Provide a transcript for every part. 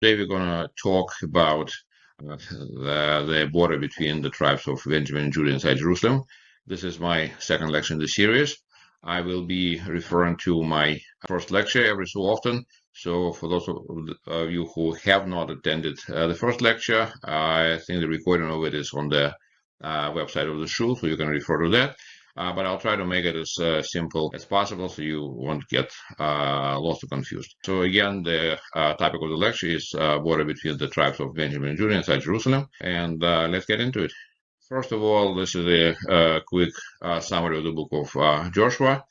Today we're going to talk about the border between the tribes of Benjamin and Judah inside Jerusalem. This is my second lecture in the series. I will be referring to my first lecture every so often. So for those of you who have not attended the first lecture, I think the recording of it is on the website of the Shul, so you can refer to that. But I'll try to make it as simple as possible so you won't get lost or confused. So again, the topic of the lecture is border between the tribes of Benjamin and Judah inside Jerusalem. And let's get into it. First of all, this is a quick summary of the book of Joshua.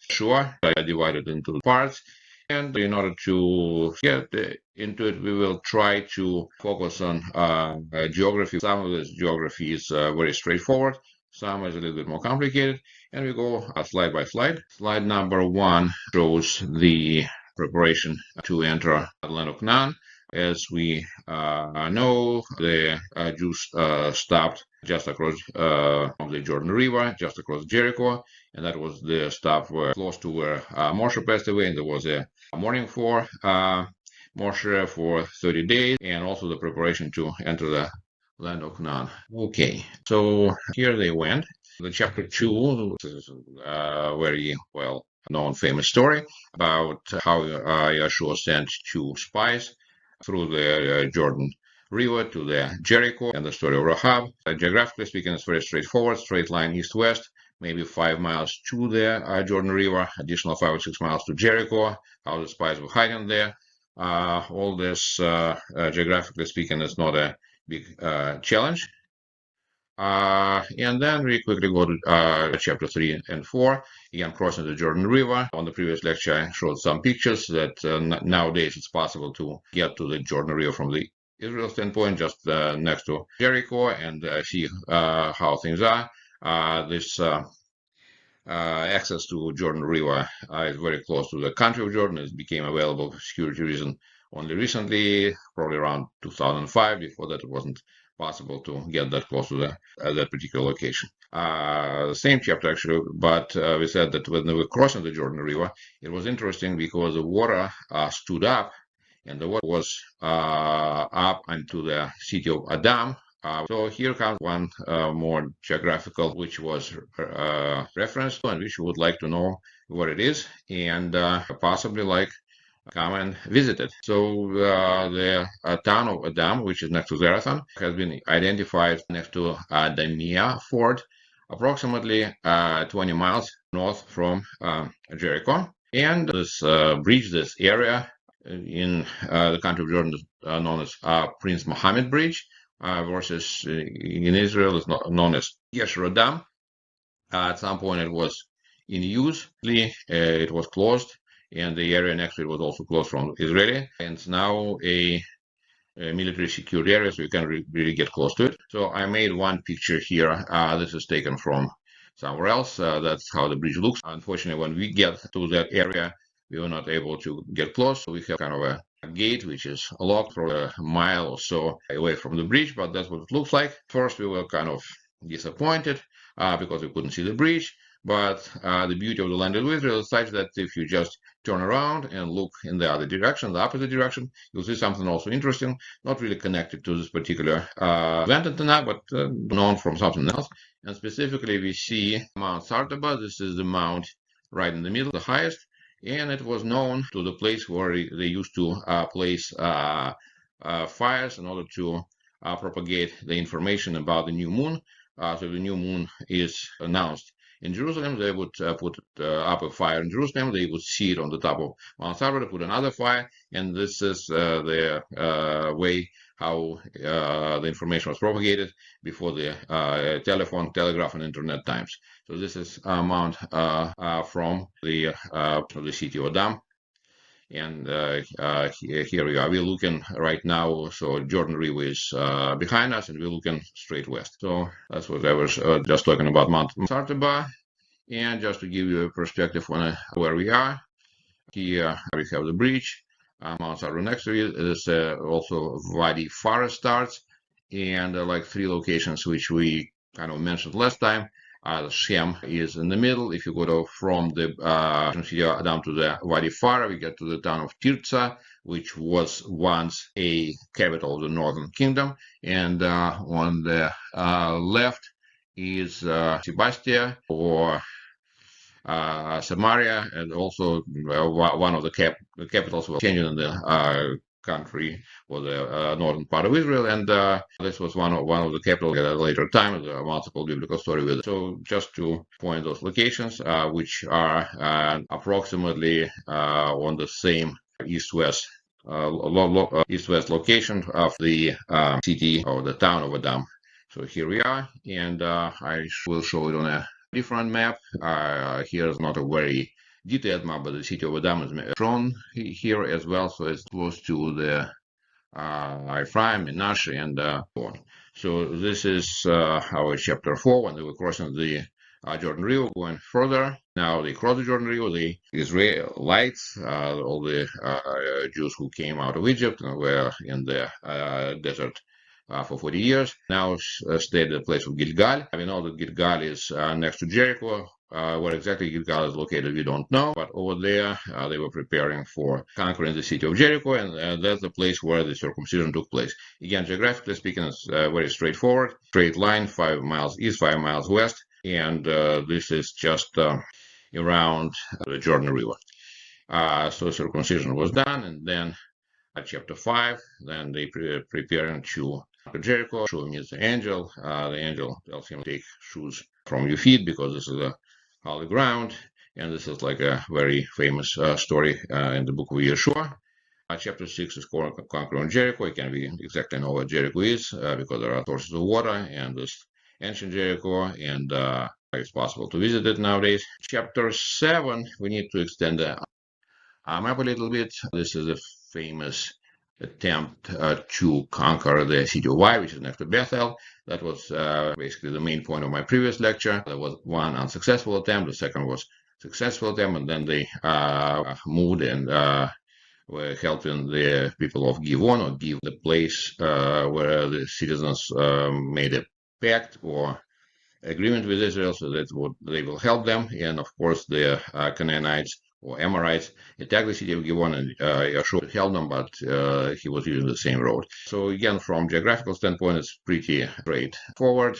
I divided into parts. And in order to get into it, we will try to focus on geography. Some of this geography is very straightforward. Some is a little bit more complicated. And we go slide by slide. Slide number 1 shows the preparation to enter the land of Canaan. As we know, the Jews stopped just across the Jordan River, just across Jericho, and that was the stop close to where Moshe passed away, and there was a mourning for Moshe for 30 days, and also the preparation to enter the land of Canaan. Okay, so here they went. The chapter 2 is a very well-known famous story about how Yeshua sent 2 spies through the Jordan River to the Jericho, and the story of Rahab. Geographically speaking, it's very straightforward, straight line east-west, maybe 5 miles to the Jordan River, additional 5 or 6 miles to Jericho, how the spies were hiding there. All this, geographically speaking, is not a big challenge. And then we quickly go to chapter 3 and 4, again crossing the Jordan River. On the previous lecture, I showed some pictures that nowadays it's possible to get to the Jordan River from the Israel standpoint, just next to Jericho, and see how things are. This access to Jordan River is very close to the country of Jordan. It became available for security reasons only recently, probably around 2005. Before that, it wasn't possible to get that close to that particular location. The same chapter actually, but we said that when they were crossing the Jordan River, it was interesting because the water stood up, and the water was up into the city of Adam. So here comes one more geographical, which was referenced to, and which you would like to know what it is, and possibly come and visit it. So the town of Adam, which is next to Zarethan, has been identified next to Damia Fort, approximately 20 miles north from Jericho. And this bridge, this area in the country of Jordan, is known as Prince Mohammed Bridge, versus in Israel is known as Yeshua Dam. At some point it was in use. It was closed, and the area next to it was also closed from Israeli, and it's now a military secured area, so you can really get close to it. So I made one picture here. This is taken from somewhere else. That's how the bridge looks. Unfortunately, when we get to that area, we were not able to get close. So we have kind of a gate which is locked for a mile or so away from the bridge, but that's what it looks like. First, we were kind of disappointed because we couldn't see the bridge. But the beauty of the land of Israel is such that if you just turn around and look in the other direction, the opposite direction, you'll see something also interesting, not really connected to this particular event tonight, but known from something else. And specifically, we see Mount Sartaba. This is the mount right in the middle, the highest, and it was known to the place where they used to place fires in order to propagate the information about the new moon. So the new moon is announced in Jerusalem, they would put up a fire in Jerusalem. They would see it on the top of Mount Sartaba, put another fire, and this is the way how the information was propagated before the telephone, telegraph, and internet times. So this is Mount from the city of Adam. And here we are. We're looking right now. So Jordan River is behind us, and we're looking straight west. So that's what I was just talking about, Mount Sartaba. And just to give you a perspective on where we are, here we have the bridge. Mount Sartaba next to it is also Wadi Farah starts, and like 3 locations which we kind of mentioned last time Shem is in the middle. If you go from the city down to the Wadi Farah, we get to the town of Tirza, which was once a capital of the northern kingdom. And on the left is Sebastia or Samaria, and also one of the capitals was changed in the country or the northern part of Israel, and this was one of the capitals at a later time. There are multiple biblical stories with it. So just to point those locations, which are approximately on the same east-west east-west location of the city or the town of Adam. So here we are, and I will show it on a different map. Here's not a very detailed map, but the city of Adam is shown here as well, so it's close to the Ephraim, Menashe, and so on. So this is our chapter 4, when they were crossing the Jordan River, going further. Now they cross the Jordan River. The Israelites, all the Jews who came out of Egypt and were in the desert for 40 years, now stayed at the place of Gilgal. We know that Gilgal is next to Jericho. Where exactly Gilgal is located, we don't know, but over there they were preparing for conquering the city of Jericho, and that's the place where the circumcision took place. Again, geographically speaking, it's very straightforward. Straight line, 5 miles east, 5 miles west, and this is just around the Jordan River. So circumcision was done, and then at chapter 5, then they preparing to Jericho. Shul meets the angel. The angel tells him to take shoes from your feet because this is a holy ground, and this is like a very famous story in the book of Yeshua. Chapter 6 is conquering Jericho. You can't exactly know what Jericho is because there are sources of water and this ancient Jericho, and it's possible to visit it nowadays. Chapter 7, we need to extend the map a little bit. This is a famous attempt to conquer the city of Ai, which is next to Bethel. That was basically the main point of my previous lecture. There was one unsuccessful attempt, the second was successful attempt, and then they moved and were helping the people of Givon, or Give, the place where the citizens made a pact or agreement with Israel, so that they will help them. And of course, the Canaanites or Amorites attacked the city of Givon, and Yeshua held them, but he was using the same road. So again, from geographical standpoint, it's pretty straightforward.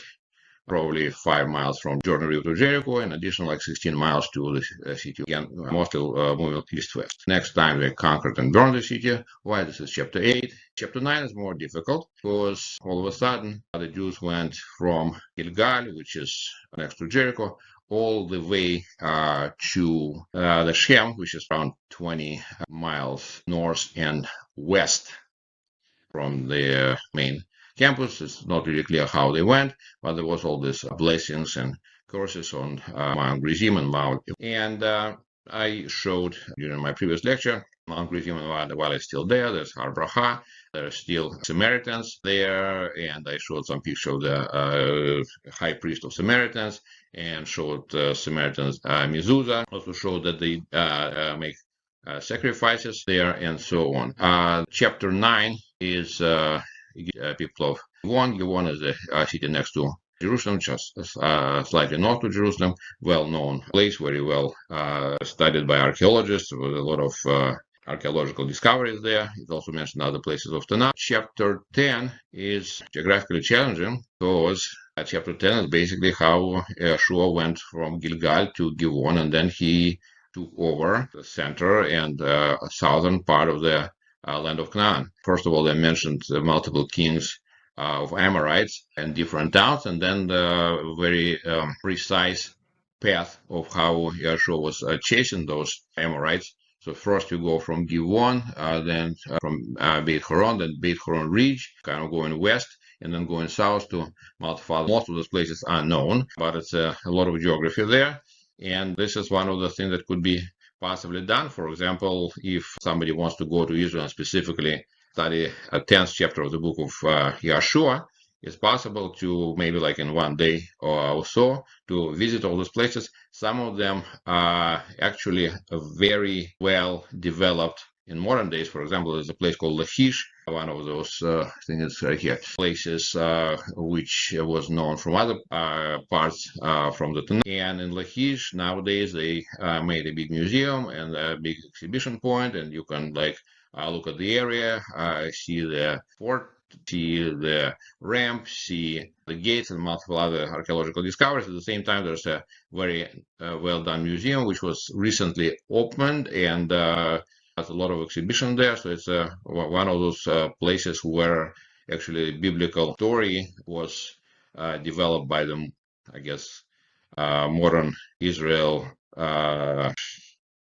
Probably 5 miles from Jordan River to Jericho, and additional like 16 miles to the city. Again, mostly moving east-west. Next time they conquered and burned the city. Why? This is chapter 8. Chapter 9 is more difficult because all of a sudden the Jews went from Gilgal, which is next to Jericho, all the way to the Shem, which is around 20 miles north and west from the main campus. It's not really clear how they went, but there was all these blessings and curses on Mount Gerizim and Mount. And I showed during my previous lecture, Mount Gerizim and while it's still there, there's Har Bracha, there are still Samaritans there, and I showed some picture of the high priest of Samaritans, and showed Samaritans mezuzah, also showed that they make sacrifices there, and so on. Chapter 9 is people of Givon. Givon is a city next to Jerusalem, just slightly north of Jerusalem. Well-known place, very well studied by archaeologists, with a lot of archaeological discoveries there. It also mentioned other places of Tanakh. Chapter 10 is geographically challenging because chapter 10 is basically how Yeshua went from Gilgal to Givon, and then he took over the center and southern part of the land of Canaan. First of all, they mentioned multiple kings of Amorites and different towns, and then the very precise path of how Yeshua was chasing those Amorites. So first you go from Givon, then from Beit Horon, then Beit Horon Ridge, kind of going west, and then going south to Mount Falad. Most of those places are known, but it's a lot of geography there. And this is one of the things that could be possibly done. For example, if somebody wants to go to Israel and specifically study a 10th chapter of the book of Yeshua, it's possible to maybe like in one day or so to visit all those places. Some of them are actually very well developed in modern days. For example, there's a place called Lachish, one of those, I think it's right here, places which was known from other parts from the Tanakh. And in Lachish, nowadays, they made a big museum and a big exhibition point, and you can look at the area, see the fort, see the ramp, see the gates, and multiple other archaeological discoveries. At the same time, there's a very well done museum which was recently opened, and has a lot of exhibition there. So it's one of those places where actually biblical story was developed by the, I guess, modern Israel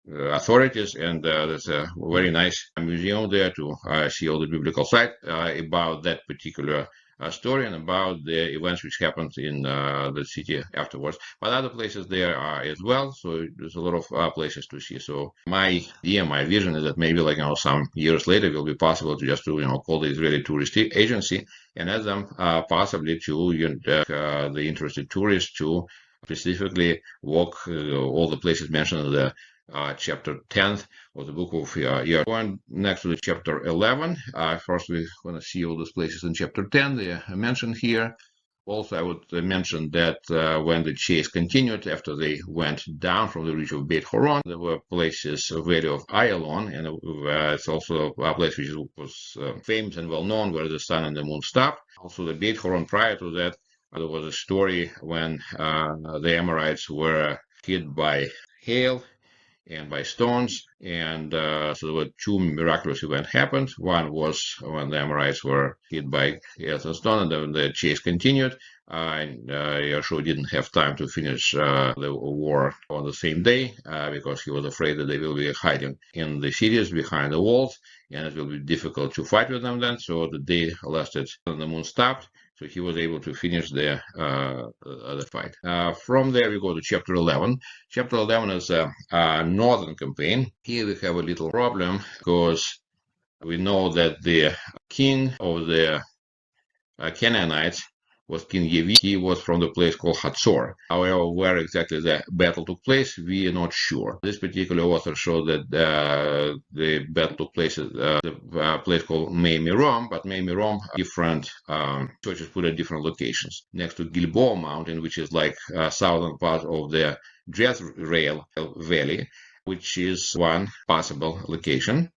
authorities, and there's a very nice museum there to see all the biblical sites about that particular story and about the events which happened in the city afterwards. But other places there are as well, so there's a lot of places to see. So my vision is that maybe some years later it will be possible to just call the Israeli tourist agency and ask them possibly to the interested tourists to specifically walk all the places mentioned in the chapter 10 of the book of Going next to the chapter 11. First, we're going to see all those places in chapter 10. They are mentioned here. Also, I would mention that when the chase continued, after they went down from the reach of Beit Horon, there were places, Valley of Ayalon, and it's also a place which was famous and well known, where the sun and the moon stopped. Also, the Beit Horon prior to that, there was a story when the Amorites were hit by hail and by stones, and so there were two miraculous events happened. One was when the Amorites were hit by hail and stone, and then the chase continued, and Yeshua didn't have time to finish the war on the same day because he was afraid that they will be hiding in the cities behind the walls, and it will be difficult to fight with them then. So the day lasted and the moon stopped, so he was able to finish the fight. From there, we go to chapter 11. Chapter 11 is a northern campaign. Here we have a little problem because we know that the king of the Canaanites was King Yevi. He was from the place called Hatzor. However, where exactly the battle took place, we are not sure. This particular author showed that the battle took place at the place called Mei Mirom, but Mei Mirom, different churches put at different locations. Next to Gilboa Mountain, which is like southern part of the Jezreel Valley, which is one possible location.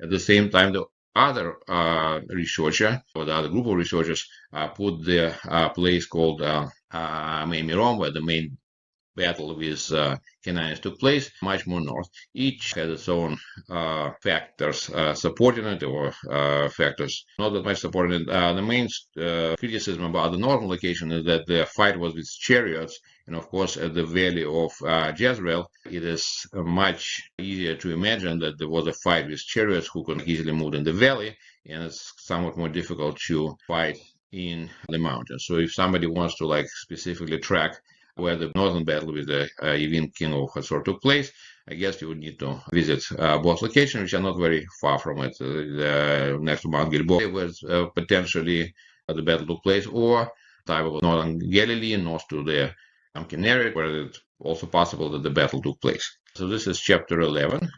At the same time, the other researcher, or the other group of researchers, put the place called Mei Mirom, where the main battle with Canaanites took place, much more north. Each has its own factors supporting it, or factors not that much supporting it. The main criticism about the northern location is that the fight was with chariots, and of course at the valley of Jezreel, it is much easier to imagine that there was a fight with chariots who could easily move in the valley, and it's somewhat more difficult to fight in the mountains. So if somebody wants to specifically track where the northern battle with the Yevin king of Hatzor took place, I guess you would need to visit both locations, which are not very far from it. Next to Mount Gilboa, where potentially the battle took place, or type of northern Galilee, north to the Kinneret, where it's also possible that the battle took place. So this is chapter 11.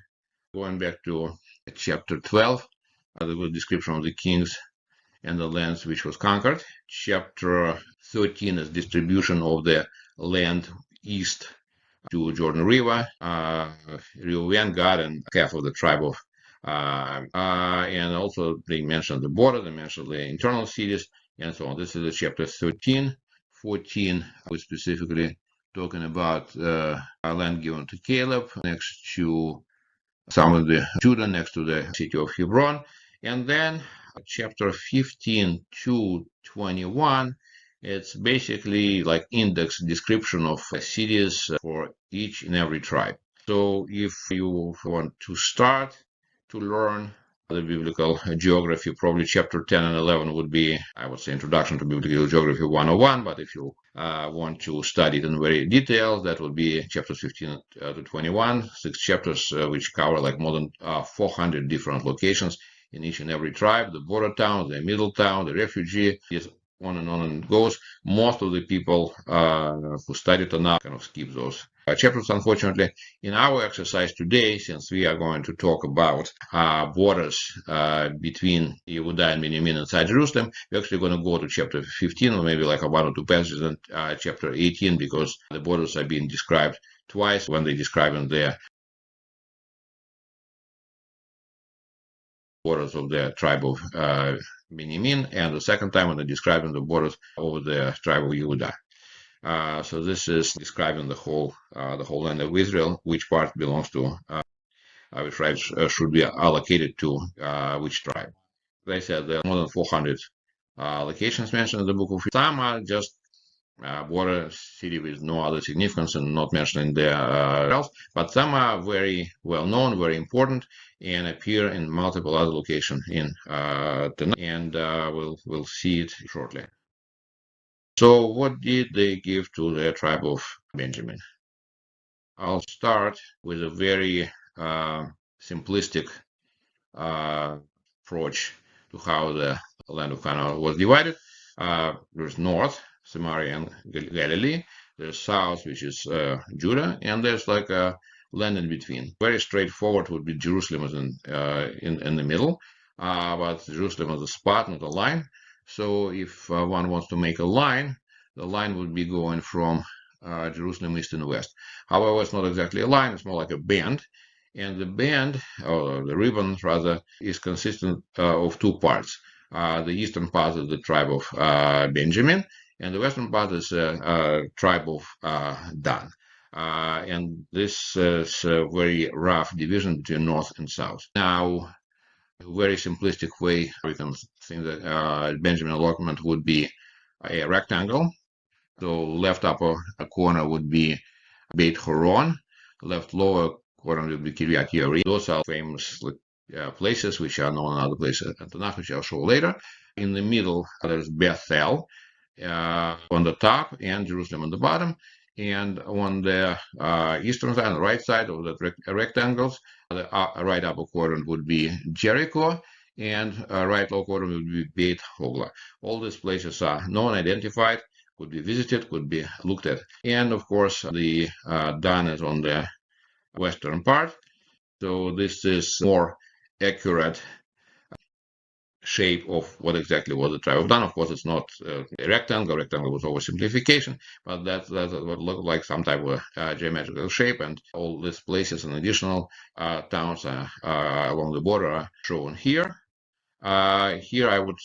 Going back to chapter 12, the description of the kings and the lands which was conquered. Chapter 13 is distribution of the land east to Jordan River, Reuven, Gad, and half of the tribe of, and also they mentioned the border, they mentioned the internal cities, and so on. This is the chapter 13. 14 was specifically talking about land given to Caleb next to some of the Judah, next to the city of Hebron, and then chapter 15 to 21. It's basically like index description of cities for each and every tribe. So if you want to start to learn the biblical geography, probably chapter 10 and 11 would be, I would say, Introduction to Biblical Geography 101. But if you want to study it in very detail, that would be chapters 15 to 21, 6 chapters which cover more than 400 different locations in each and every tribe, the border town, the middle town, the refugee, on and on it goes. Most of the people who study Tanakh kind of skip those chapters, unfortunately. In our exercise today, since we are going to talk about borders between Yehuda and Benjamin inside Jerusalem, we're actually going to go to chapter 15, or maybe like one or two passages in chapter 18, because the borders are being described twice when they describe in their borders of the tribe of Benjamin, and the second time when they're describing the borders of the tribe of Yehuda. So this is describing the whole land of Israel, which part belongs to which tribes should be allocated to which tribe. As I said, there are more than 400 locations mentioned in the book of some are just border city with no other significance and not mentioned in there else, but some are very well known, very important, and appear in multiple other locations in Tanakh, and we'll see it shortly. So what did they give to the tribe of Benjamin? I'll start with a very simplistic approach to how the land of Canaan was divided. There's north, Samaria and Galilee. There's south, which is Judah, and there's like a land in between. Very straightforward would be Jerusalem is in the middle, but Jerusalem is a spot, not a line. So if one wants to make a line, the line would be going from Jerusalem east and west. However, it's not exactly a line, it's more like a band. And the band, or the ribbon rather, is consistent of two parts. The eastern part is the tribe of Benjamin, and the western part is tribe of Dan. And this is a very rough division between north and south. Now, a very simplistic way, we can think that Benjamin allotment would be a rectangle. So left upper corner would be Beit Horon, left lower corner would be Kiryat Yearim. Those are famous places which are known in other places in Tanakh, which I'll show later. In the middle, there's Bethel on the top and Jerusalem on the bottom. And on the eastern side, on the right side of the rectangles, the right upper quadrant would be Jericho, and right lower quadrant would be Beit Hogla. All these places are known, identified, could be visited, could be looked at. And of course, the Dan is on the western part. So this is more accurate shape of what exactly was the tribe of Dan. Of course, it's not a rectangle. Rectangle was oversimplification, but that's what looked like some type of geometrical shape. And all these places and additional towns along the border are shown here. Here I would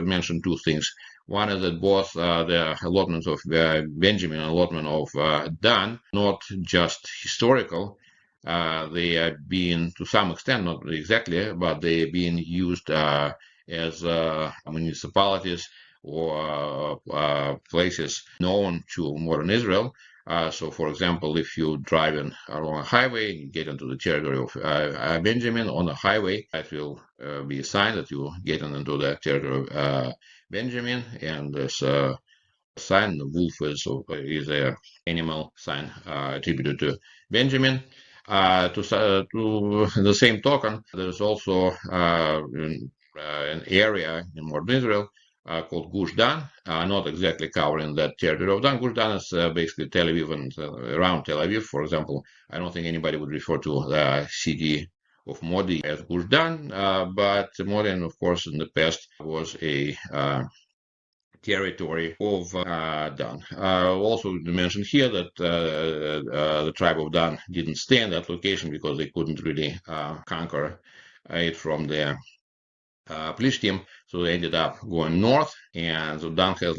mention two things. One is that both the allotments of Benjamin and allotment of Dan, not just historical, they are being, to some extent, not exactly, but they are being used as municipalities or places known to modern Israel. So, for example, if you're driving along a highway, you get into the territory of Benjamin on a highway, it will be a sign that you're getting into the territory of Benjamin, and there's a sign. The wolf is an animal sign attributed to Benjamin. To the same token, there's also an area in modern Israel called Gush Dan, not exactly covering that territory of Dan. Gush Dan is basically Tel Aviv and around Tel Aviv. For example, I don't think anybody would refer to the city of Modi as Gush Dan, but Modi, of course, in the past was a territory of Dan. Also to mention here that the tribe of Dan didn't stay in that location because they couldn't really conquer it from the Plishtim, so they ended up going north, and so Dan has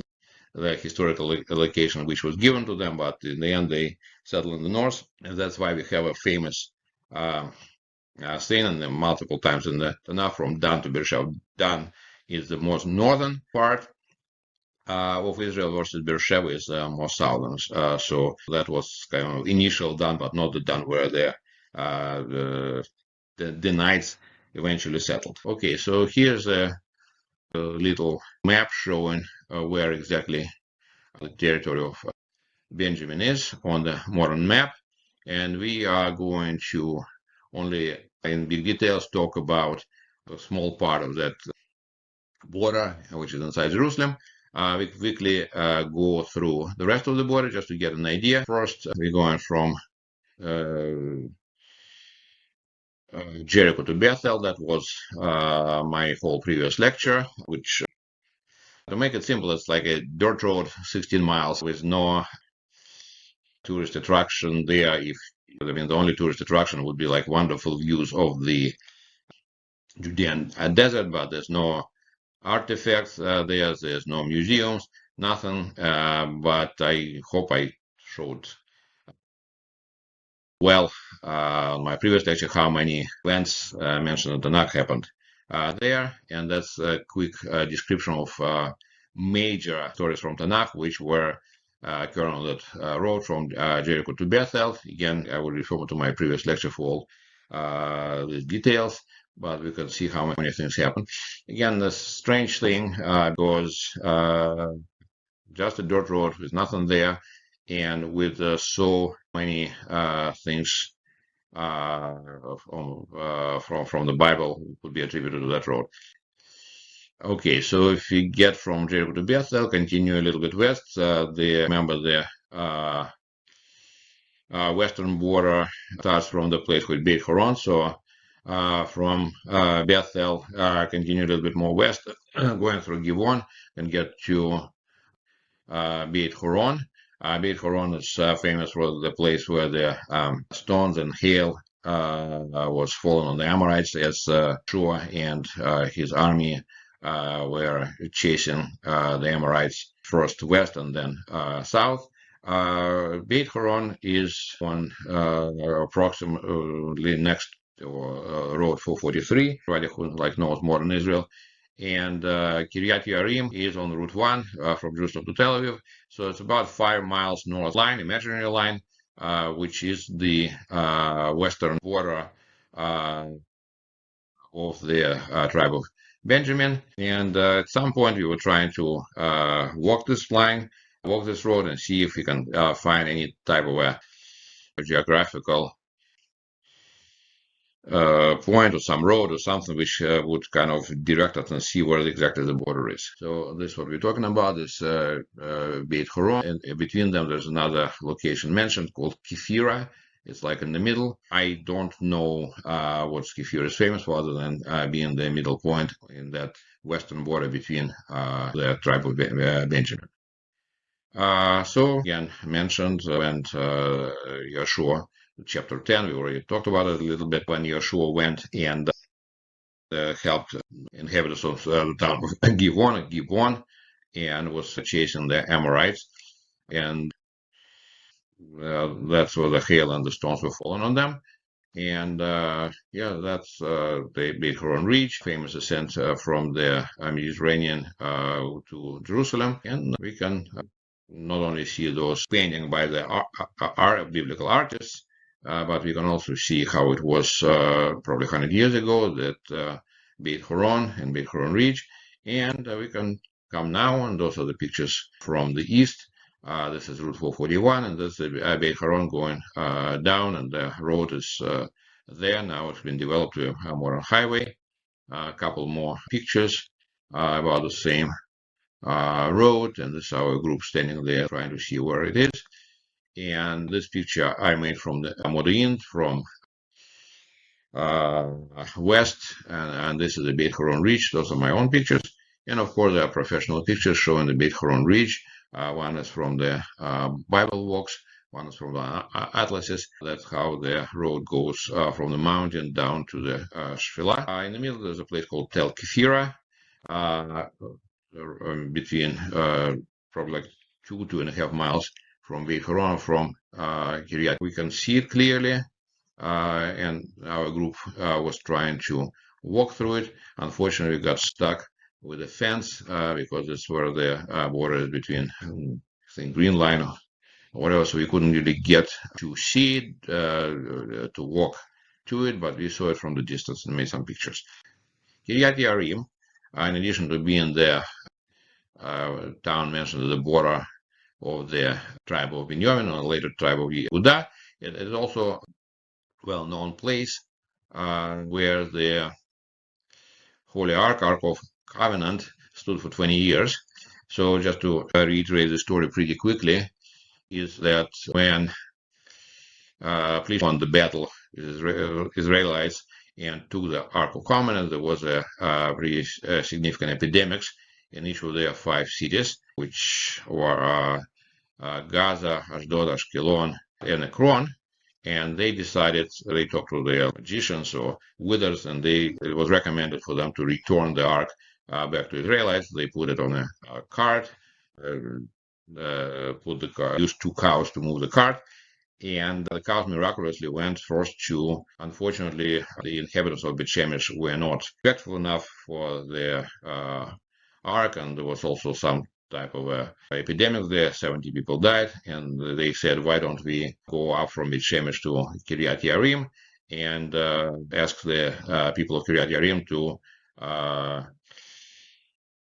the historical location which was given to them, but in the end they settled in the north, and that's why we have a famous saying in multiple times in the Tanakh from Dan to Beersheba. Dan is the most northern part of Israel versus Beersheba is more southern. So that was kind of initial Dan, but not the Dan where the knights eventually settled. Okay, so here's a little map showing where exactly the territory of Benjamin is on the modern map, and we are going to only in big details talk about a small part of that border, which is inside Jerusalem. We quickly go through the rest of the border just to get an idea. First, we're going from Jericho to Bethel. That was my whole previous lecture, which, to make it simple, it's like a dirt road, 16 miles with no tourist attraction there. The only tourist attraction would be like wonderful views of the Judean desert, but there's no artifacts there's no museums, nothing. But I hope I showed well on my previous lecture how many events mentioned in Tanakh happened there, and that's a quick description of major stories from Tanakh which were occurring on that road from Jericho to Bethel. Again, I will refer to my previous lecture for all the details, but we can see how many things happen. Again, the strange thing was just a dirt road with nothing there, and with so many things from the Bible would be attributed to that road. Okay, so if we get from Jericho to Bethel, continue a little bit west, remember the western border starts from the place called Beit Horon. So from Bethel, continue a little bit more west, going through Givon, and get to Beit Horon. Beit Horon is famous for the place where the stones and hail was fallen on the Amorites as Shua and his army were chasing the Amorites first west and then south. Beit Horon is on approximately next road 443, everybody who knows modern Israel. And Kiryat Yarim is on Route 1 from Jerusalem to Tel Aviv. So it's about 5 miles north line, imaginary line, which is the western border of the tribe of Benjamin. And at some point, we were trying to walk this road, and see if we can find any type of a geographical point or some road or something which would kind of direct us and see where exactly the border is. So this is what we're talking about, is Beit Horon, and between them there's another location mentioned called Kefira. It's like in the middle. I don't know what Kefira is famous for, other than being the middle point in that western border between the tribe of Benjamin. So again, mentioned when Yeshua, chapter 10, we already talked about it a little bit, when Yeshua went and helped inhabitants of the town of Givon, and was chasing the Amorites, and that's where the hail and the stones were falling on them. And yeah, that's the Beit Horon Ridge, famous ascent from the Mediterranean to Jerusalem, and we can not only see those paintings by the biblical artists, but we can also see how it was probably 100 years ago, that Beit Horon and Beit Horon Ridge. And we can come now, and those are the pictures from the east. This is Route 441, and this is Beit Horon going down, and the road is there. Now it's been developed to a modern highway. A couple more pictures about the same road, and this is our group standing there trying to see where it is. And this picture I made from the Modi'in, from west, and this is the Beit Horon Ridge. Those are my own pictures, and of course there are professional pictures showing the Beit Horon Ridge. One is from the Bible walks, one is from the atlases. That's how the road goes from the mountain down to the Shfila. In the middle there's a place called Tel Kefira, between probably like 2.5 miles from Beit Horon, from Kiryat. We can see it clearly, and our group was trying to walk through it. Unfortunately, we got stuck with a fence because it's where the border is between, I think, Green Line or whatever, so we couldn't really get to see it, to walk to it, but we saw it from the distance and made some pictures. Kiryat Yarim, in addition to being the town mentioned at the border of the tribe of Benjamin, or later tribe of Yehuda, it is also a well-known place where the Holy Ark of Covenant, stood for 20 years. So just to reiterate the story pretty quickly, is that when police won the battle with Israelites and took the Ark of Covenant, there was a pretty significant epidemics in each of their 5 cities, which were Gaza, Ashdod, Ashkelon, and Ekron. And they decided, they talked to their magicians or wizards, and it was recommended for them to return the ark back to Israelites. They put it on a cart, used 2 cows to move the cart, and the cows miraculously went first to, unfortunately, the inhabitants of Bet Shemesh were not respectful enough for their ark, and there was also some type of epidemic there. 70 people died, and they said, why don't we go up from Bet Shemesh to Kiryat Yarim and ask the people of Kiryat Yarim to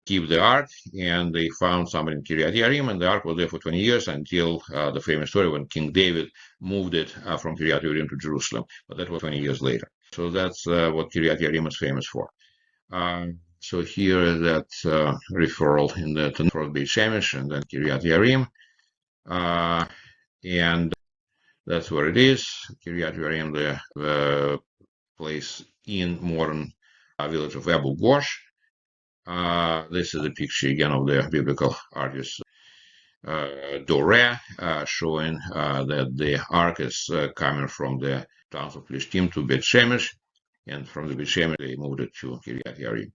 keep the ark, and they found somebody in Kiryat Yarim, and the ark was there for 20 years until the famous story when King David moved it from Kiryat Yarim to Jerusalem, but that was 20 years later. So that's what Kiryat Yarim is famous for. So here is that referral in the Tanur of Beit Shemesh and then Kiryat Yarim, and that's where it is. Kiryat Yarim, the place in modern village of Abu Ghosh. This is a picture again of the biblical artist Doré, showing that the ark is coming from the towns of Plishtim to Bet Shemesh, and from the Bet Shemesh they moved it to Kiryat Yarim.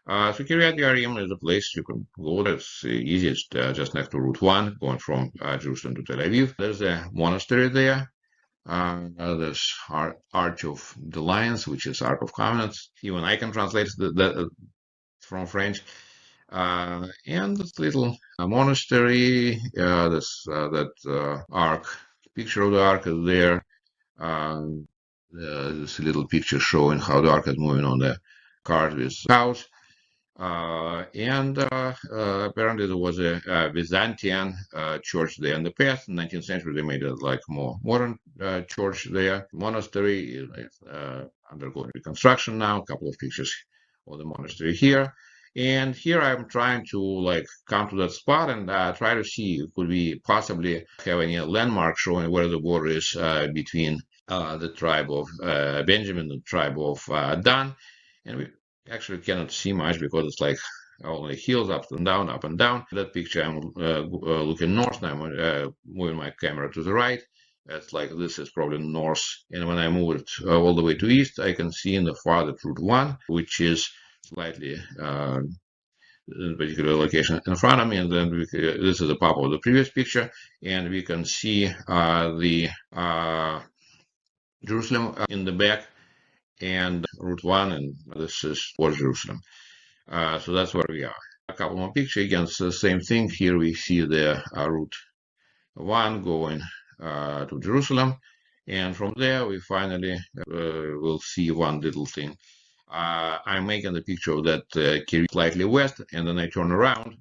So Kiryat Yarim is a place you can go. That's easy. It's just next to Route 1, going from Jerusalem to Tel Aviv. There's a monastery there. There's Arch of the Lions, which is Ark of Covenants. Even I can translate from French. And this little monastery, that ark, picture of the ark is there. This little picture showing how the ark is moving on the cart with cows. And apparently there was a Byzantine church there in the past. In the 19th century, they made it like more modern church there. Monastery is undergoing reconstruction now. A couple of pictures of the monastery here. And here I'm trying to like come to that spot and try to see, could we possibly have any landmark showing where the border is between the tribe of Benjamin, the tribe of Dan. And we actually cannot see much because it's like only hills up and down, up and down. That picture I'm looking north now. I'm moving my camera to the right. It's like this is probably north. And when I move it all the way to east, I can see in the farther Route 1, which is slightly in a particular location in front of me, and then this is a pop of the previous picture, and we can see the Jerusalem in the back, and Route 1, and this is towards Jerusalem. So that's where we are. A couple more pictures, again, it's the same thing. Here we see the Route 1 going to Jerusalem, and from there we finally will see one little thing. I'm making the picture of that Kiryat slightly west, and then I turn around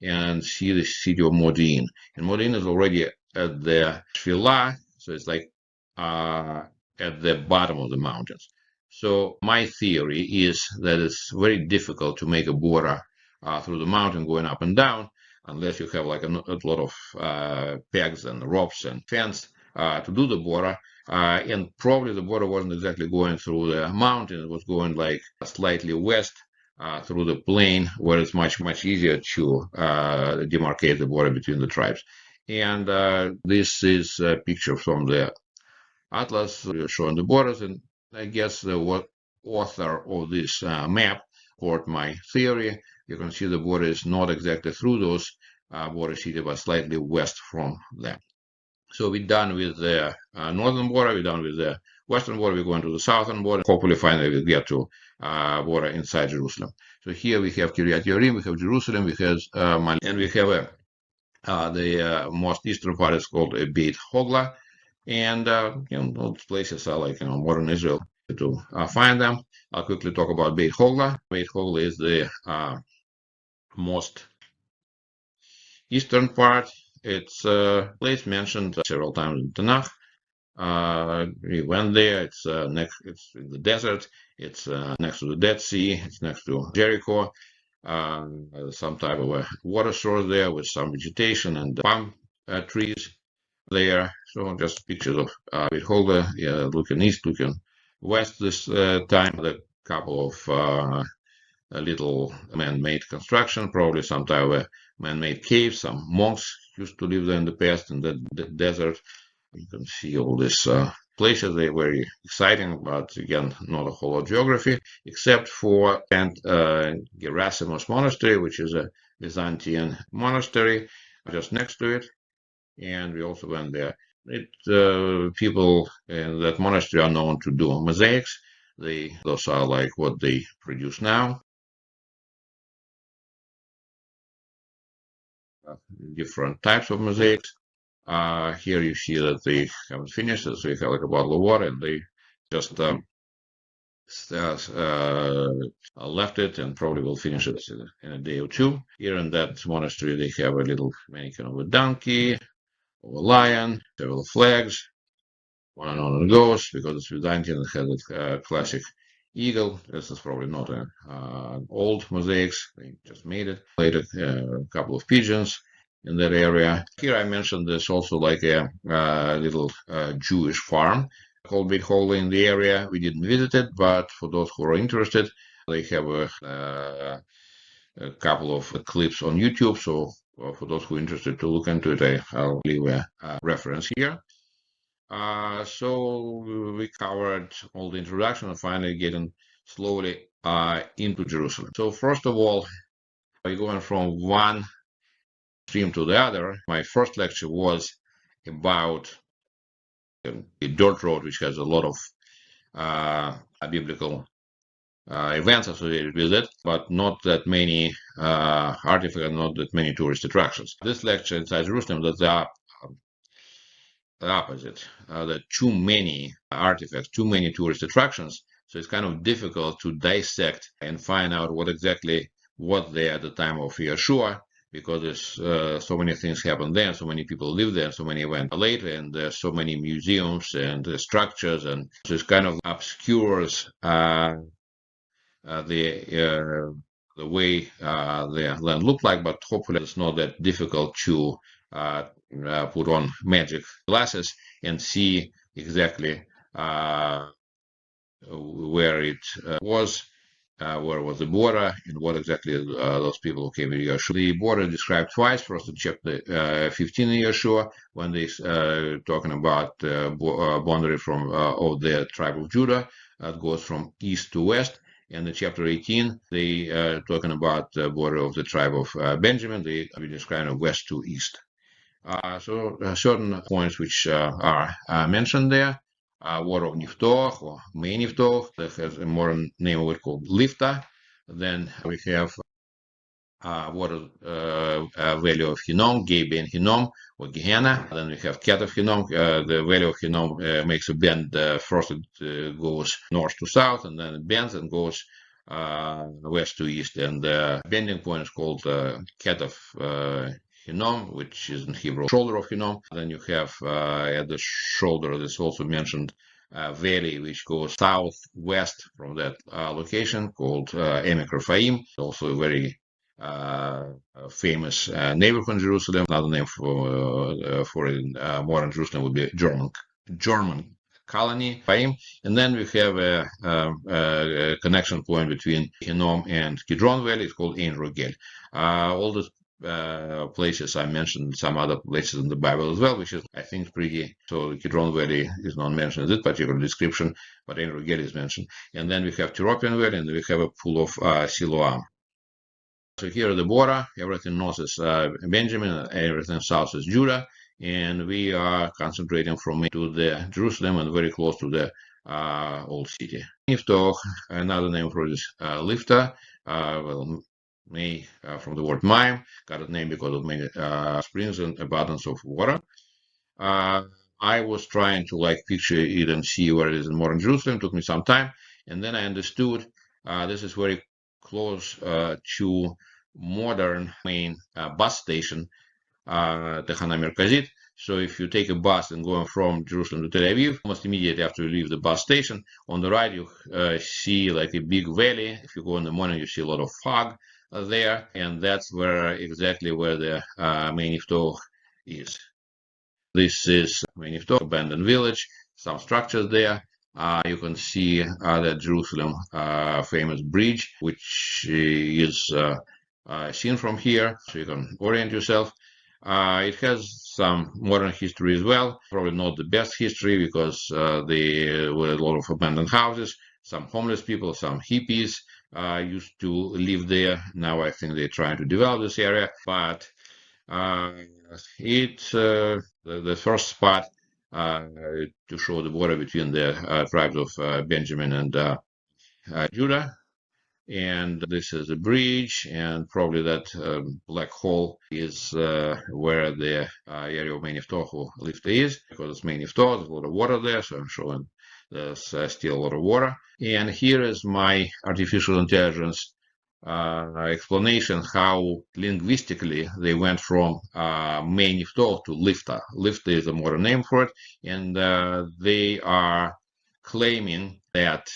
and see the city of Modi'in. And Modi'in is already at the Shvila, so it's like at the bottom of the mountains. So my theory is that it's very difficult to make a border through the mountain going up and down, unless you have like a lot of pegs and ropes and fence to do the border. And probably the border wasn't exactly going through the mountain. It was going like slightly west through the plain, where it's much, much easier to demarcate the border between the tribes. And this is a picture from the atlas showing the borders. And I guess the author of this map supported my theory. You can see the border is not exactly through those border cities, but slightly west from them. So we're done with the northern border, we're done with the western border, we're going to the southern border. Hopefully, finally, we'll get to border inside Jerusalem. So here we have Kiryat Yarim, we have Jerusalem, we have and we have the most eastern part is called Beit Hogla. And those places are like modern Israel to find them. I'll quickly talk about Beit Hogla. Beit Hogla is the most eastern part. It's a place mentioned several times in Tanakh. We went there. It's it's in the desert. It's next to the Dead Sea. It's next to Jericho. some type of a water source there with some vegetation and palm trees there. So just pictures of beholder, looking east, looking west this time. The couple of a little man-made construction, probably some type of a man-made cave. Some monks used to live there in the past in the desert. You can see all these places. They're very exciting, but again, not a whole lot of geography, except for St. Gerasimos Monastery, which is a Byzantine monastery just next to it. And we also went there. People in that monastery are known to do mosaics. Those are like what they produce now. Different types of mosaics. Here you see that they haven't finished it, so you have like a bottle of water, and they just left it and probably will finish it in a day or two. Here in that monastery, they have a little mannequin of a donkey, or a lion, several flags, one on it goes because it's Byzantine. It has a classic eagle. This is probably not an old mosaics. They just made it. Later, a couple of pigeons in that area. Here I mentioned there's also like a little Jewish farm called Beit Holy in the area. We didn't visit it, but for those who are interested, they have a couple of clips on YouTube. So for those who are interested to look into it, I'll leave a reference here. So we covered all the introduction and finally getting slowly into Jerusalem. So first of all, we're going from one extreme to the other. My first lecture was about the dirt road, which has a lot of biblical events associated with it, but not that many artifacts and not that many tourist attractions. This lecture inside Jerusalem, that there are the opposite. There are too many artifacts, too many tourist attractions, so it's kind of difficult to dissect and find out what exactly was there at the time of Yeshua, because there's so many things happened there, so many people lived there, so many went later, and there's so many museums and structures, and so it kind of obscures the way the land looked like, but hopefully it's not that difficult to put on magic glasses and see exactly where it was, where was the border, and what exactly those people who came to Yeshua. The border described twice. First in chapter 15 in Yeshua, when they talking about boundary from of the tribe of Judah that goes from east to west. And in chapter 18, they talking about the border of the tribe of Benjamin. They describing west to east. So certain points which are mentioned there. War of Niftoch or May Niftoch, that has a modern name of it called Lifta. Then we have water valley of Hinnom, Gay Ben Hinnom, or Gehenna. Then we have Cat of Hinnom. The valley of Hinnom makes a bend. First it goes north to south, and then it bends and goes west to east. And the bending point is called Cat of Hinnom, which is in Hebrew shoulder of Hinnom. Then you have at the shoulder, this also mentioned valley which goes southwest from that location called Emek Raphaim, also a very famous neighborhood in Jerusalem. Another name for modern Jerusalem would be German colony. And then we have a connection point between Hinnom and Kidron Valley. It's called Ein Rogel. All the places I mentioned, some other places in the Bible as well, which is, I think, pretty. So the Kidron Valley is not mentioned in this particular description, but Ein Rogel is mentioned. And then we have Tyropian Valley, and we have a pool of Siloam. So here at the border, everything north is Benjamin, everything south is Judah, and we are concentrating from to the Jerusalem and very close to the old city. Niftoch, another name for this Lifta, May from the word Mayim, got its name because of many springs and abundance of water. I was trying to picture it and see where it is in modern Jerusalem. It took me some time, and then I understood this is very close to modern main bus station, Tehana Merkazit. So if you take a bus and going from Jerusalem to Tel Aviv, almost immediately after you leave the bus station, on the right you see like a big valley. If you go in the morning, you see a lot of fog. there, and that's exactly where the main Iftoch is. This is main Iftoch, abandoned village, some structures there. You can see the Jerusalem famous bridge, which is seen from here, so you can orient yourself. It has some modern history as well. Probably not the best history because there were a lot of abandoned houses, some homeless people, some hippies used to live there. Now I think they're trying to develop this area, but uh, it's the first spot to show the border between the tribes of Benjamin and Judah. And this is a bridge, and probably that black hole is where the area of Main Iftoch lift is, because it's Main Iftoch, there's a lot of water there, so I'm showing there's still a lot of water. And here is my artificial intelligence explanation how linguistically they went from Main Iftoch to Lifta. Lifta is a modern name for it, and they are claiming that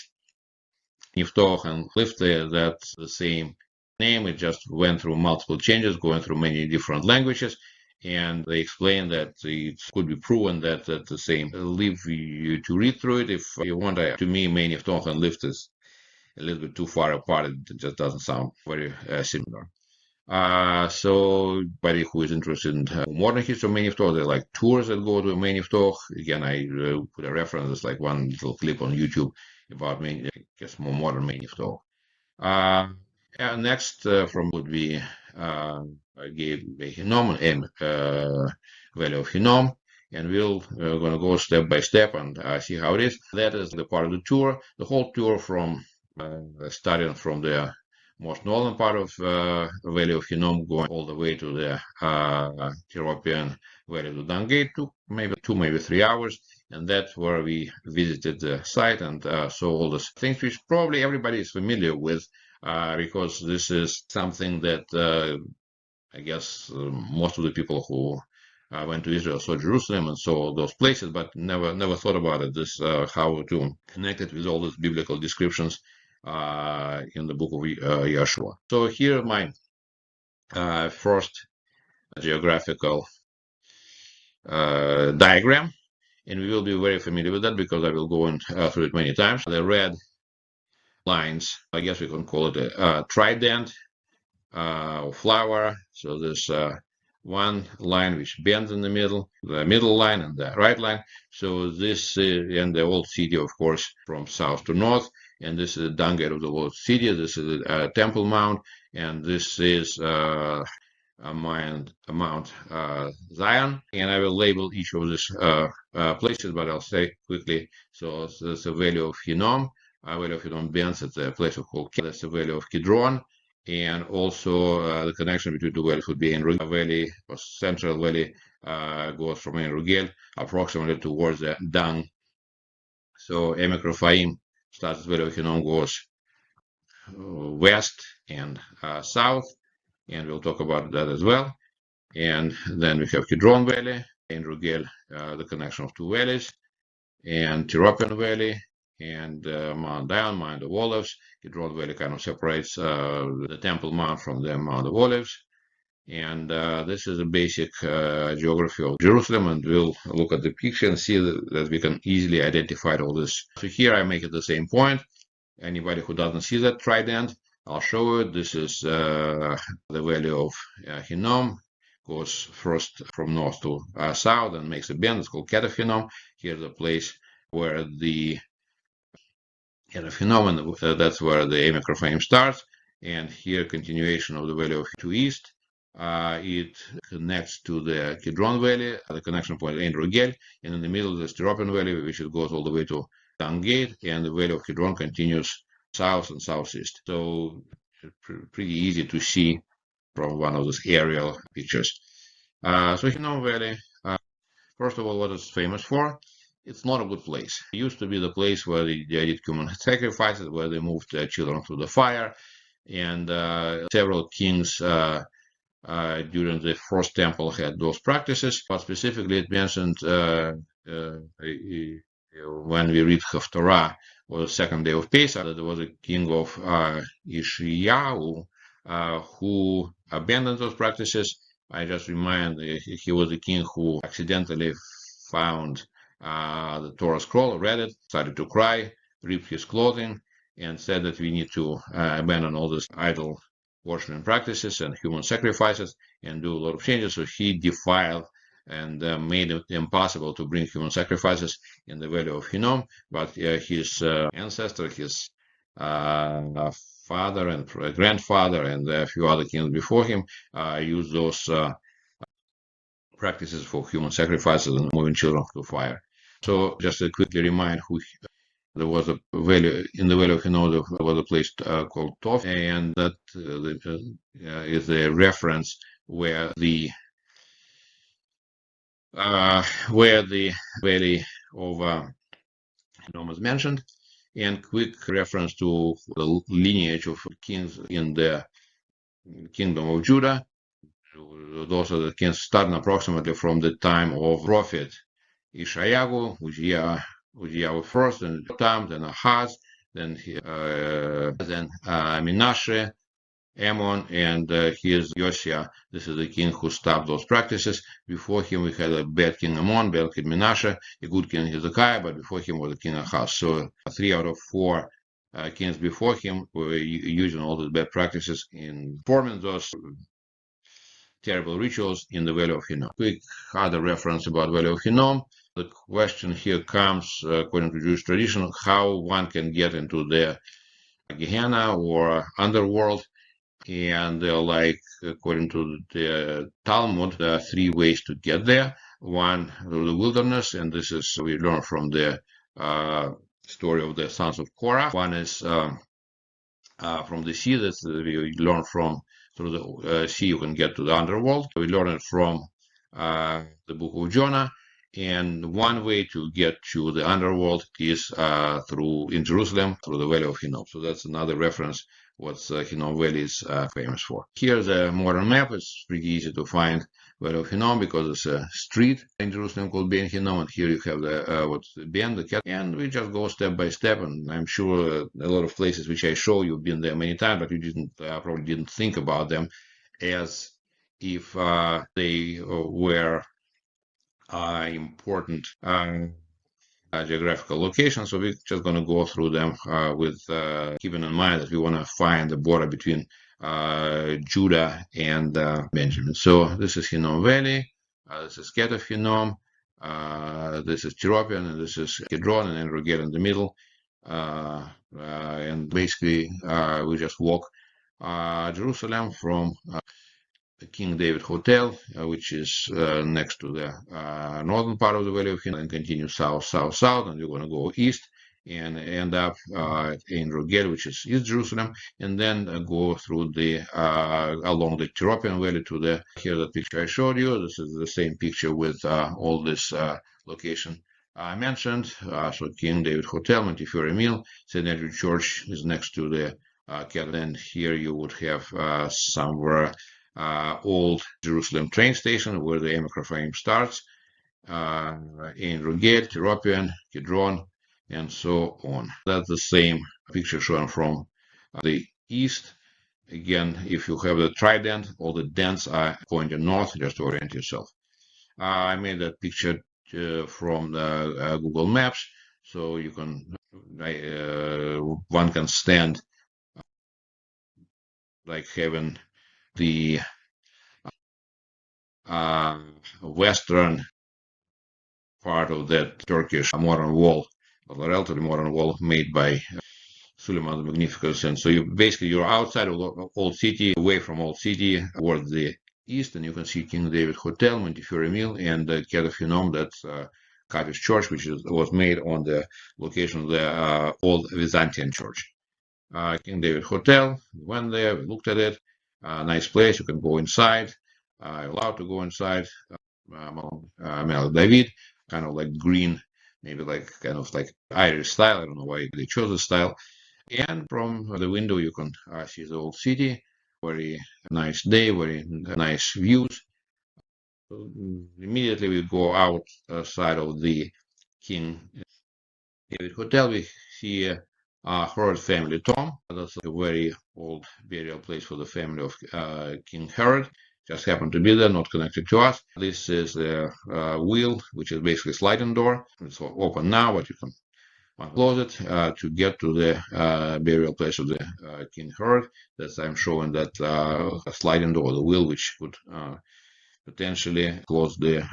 Iftoch and Lifte, that's the same name. It just went through multiple changes, going through many different languages. And they explain that it could be proven that that's the same. I'll leave you to read through it if you want. To me, main Iftoch and Lift is a little bit too far apart. It just doesn't sound very similar. So anybody who is interested in modern history of Main Iftoch, there are like tours that go to Main Iftoch. Again, I put a reference, it's like one little clip on YouTube about I guess more modern Main Iftoch. Next from would be I gave the Hinnom value of Hinnom, and we're going to go step by step and see how it is. That is the part of the tour. The whole tour from starting from the most northern part of Valley of Hinnom, going all the way to the European Valley to Dan Gate, took maybe 3 hours, and that's where we visited the site and saw all the things which probably everybody is familiar with, because this is something that I guess most of the people who went to Israel saw Jerusalem and saw those places, but never thought about it. This how to connect it with all these biblical descriptions in the book of Yeshua. So here my first geographical diagram, and we will be very familiar with that because I will go through it many times. The red lines, I guess we can call it a trident or flower. So there's one line which bends in the middle line and the right line. So this and the old city, of course, from south to north. And this is the dung gate of the old city. This is the Temple Mount, and this is Mount Zion. And I will label each of these places, but I'll say quickly. So there's the Valley of Hinnom. Valley of Hinnom bends at the place called that's the Valley of Kidron. And also the connection between the valleys would be in Rugel Valley, or Central Valley goes from in Rugel approximately towards the Dan. So Emek Rephaim starts Valley of Hinnom, goes west and south, and we'll talk about that as well. And then we have Kidron Valley, in Rugel, the connection of two valleys, and Tirapian Valley, and Mount Zion, Mount of Olives. Kidron Valley kind of separates the Temple Mount from the Mount of Olives. And this is a basic geography of Jerusalem, and we'll look at the picture and see that we can easily identify all this. So here I make it the same point. Anybody who doesn't see that trident, I'll show it. This is the Valley of Hinnom. Goes first from north to south and makes a bend. It's called Ket of Hinnom. Here's the place where the Ket of Hinnom, and that's where the Emek Rephaim starts. And here, continuation of the Valley of to east. It connects to the Kidron Valley, the connection point in Rugel, and in the middle the Tirapian Valley, which goes all the way to Dan Gate, and the Valley of Kidron continues south and southeast. So pretty easy to see from one of those aerial pictures. So Hinnom Valley, first of all, what it's famous for? It's not a good place. It used to be the place where they did human sacrifices, where they moved their children through the fire, and several kings during the first temple had those practices, but specifically it mentioned when we read Haftarah, or the second day of Pesach, that there was a king of Yishayahu, who abandoned those practices. I just remind he was the king who accidentally found the Torah scroll, read it, started to cry, ripped his clothing, and said that we need to abandon all these idol worshiping practices and human sacrifices and do a lot of changes. So he defiled and made it impossible to bring human sacrifices in the Valley of Hinnom. But his ancestor, his father and grandfather, and a few other kings before him used those practices for human sacrifices and moving children to fire. So just to quickly remind who there was a valley in the Valley of Hinnom. There was a place called Tof, and that is a reference where the Valley of Hinnom is mentioned, and quick reference to the lineage of kings in the kingdom of Judah. Those are the kings starting approximately from the time of prophet Ishayahu, Uzziah first, then Jotam, then Ahaz, then Menashe, Ammon, and here's Josiah. This is the king who stopped those practices. Before him, we had a bad king Ammon, bad king Menashe, a good king Hezekiah, but before him was the king Ahaz. So 3 out of 4 kings before him were using all the bad practices in forming those terrible rituals in the Valley of Hinnom. Quick other reference about Valley of Hinnom. The question here comes, according to Jewish tradition, how one can get into the Gehenna or underworld. And according to the Talmud, there are 3 ways to get there. One, through the wilderness, and this is we learn from the story of the sons of Korah. One is from the sea. That's we learn from through the sea. You can get to the underworld. We learn it from the book of Jonah. And one way to get to the underworld is in Jerusalem, through the Valley of Hinnom. So that's another reference what Hinnom Valley is famous for. Here's a modern map. It's pretty easy to find Valley of Hinnom because it's a street in Jerusalem called Ben Hinnom, and here you have the Ben, the cat, and we just go step by step. And I'm sure a lot of places which I show you've been there many times, but you probably didn't think about them as if they were important geographical locations. So we're just going to go through them with keeping in mind that we want to find the border between Judah and Benjamin. So this is Hinnom Valley. This is Ket of Hinnom. This is Tiropian, and this is Kidron, and Enrogel in the middle. And basically, we just walk Jerusalem from the King David Hotel, which is next to the northern part of the Valley of Hinnom, and continue south, south, south, and you're going to go east and end up in Rogel, which is East Jerusalem, and then go through along the Tiropian Valley to here the picture I showed you. This is the same picture with all this location I mentioned. So King David Hotel, Montefiore Mill, St. Andrew Church is next to the and here you would have somewhere old Jerusalem train station where the Emek Raphaim starts, in Rogel, Tiropian, Kidron, and so on. That's the same picture shown from the east. Again, if you have the trident, all the dents are pointing north, just to orient yourself. I made that picture from the Google Maps, so you can one can stand like having the western part of that Turkish modern wall, a relatively modern wall made by Suleiman the Magnificent. And so you're outside of the old city, away from old city, towards the east, and you can see King David Hotel, Montefiore Mill, and the Ket of Hinnom, that's cottage church, which was made on the location of the old Byzantine church. King David Hotel, we went there, we looked at it, nice place, you can go inside, allowed to go inside, Mel David, kind of like green, maybe kind of like Irish style, I don't know why they chose this style, and from the window you can see the old city, very nice day, very nice views. So immediately we go outside of the King David Hotel, we see Herod family tomb. That's a very old burial place for the family of King Herod. Just happened to be there, not connected to us. This is the wheel, which is basically a sliding door. It's open now, but you can close it to get to the burial place of the King Herod. That's I'm showing that sliding door, the wheel, which could potentially close the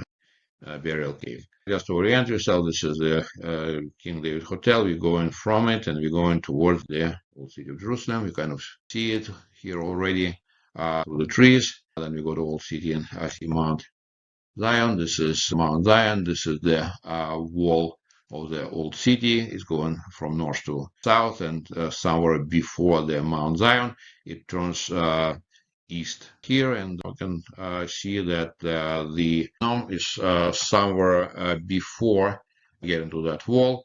burial cave. Just to orient yourself, this is the King David Hotel. We're going from it and we're going towards the old city of Jerusalem. You kind of see it here already through the trees. Then we go to Old City and see Mount Zion. This is Mount Zion. This is the wall of the Old City. It's going from north to south, and somewhere before the Mount Zion, it turns east here, and you can see that the dome is somewhere before getting to that wall.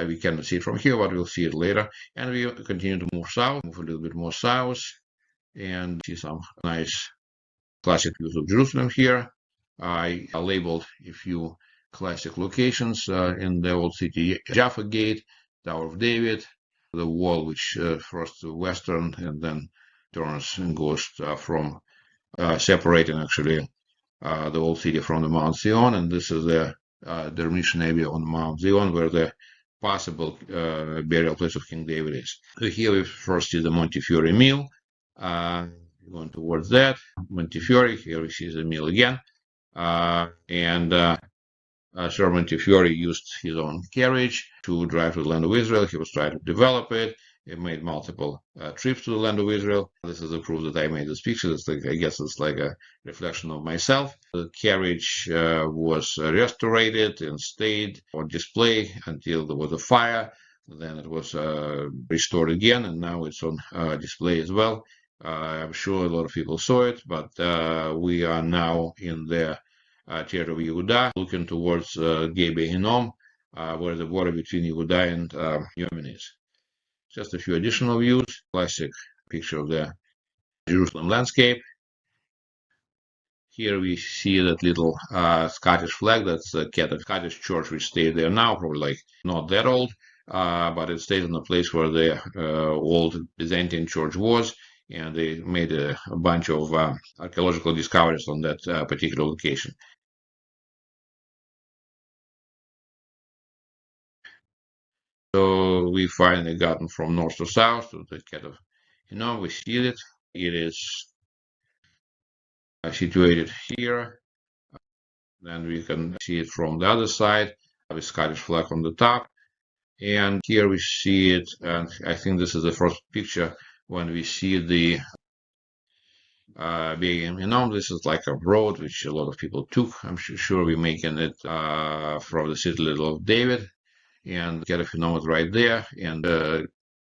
We cannot see it from here, but we'll see it later. And we continue to move south, move a little bit more south, and see some nice classic views of Jerusalem here. I labeled a few classic locations in the old city: Jaffa Gate, Tower of David, the wall which first western and then turns and goes from separating actually the old city from the Mount Zion, and this is the Dormition area on Mount Zion where the possible burial place of King David is. So here we first see the Montefiore Mill. Going towards that Montefiore. Here we see the mill again, and Sir Montefiore used his own carriage to drive to the land of Israel. He was trying to develop it. He made multiple trips to the land of Israel. This is the proof that I made this picture. It's like, I guess it's like a reflection of myself. The carriage was restored and stayed on display until there was a fire. Then it was restored again, and now it's on display as well. I'm sure a lot of people saw it, but we are now in the territory of Yehuda, looking towards Gebe Hinnom, where the border between Yehuda and Yemen is. Just a few additional views. Classic picture of the Jerusalem landscape. Here we see that little Scottish flag. That's the Scottish church which stayed there now, probably like not that old, but it stayed in the place where the old Byzantine church was. And they made a bunch of archaeological discoveries on that particular location. So we finally gotten from north to south to the kind of, we see it. It is situated here. Then we can see it from the other side with Scottish flag on the top. And here we see it, and I think this is the first picture when we see the this is like a road which a lot of people took. I'm sure we're making it from the citadel of David, and get a Hinnom right there. And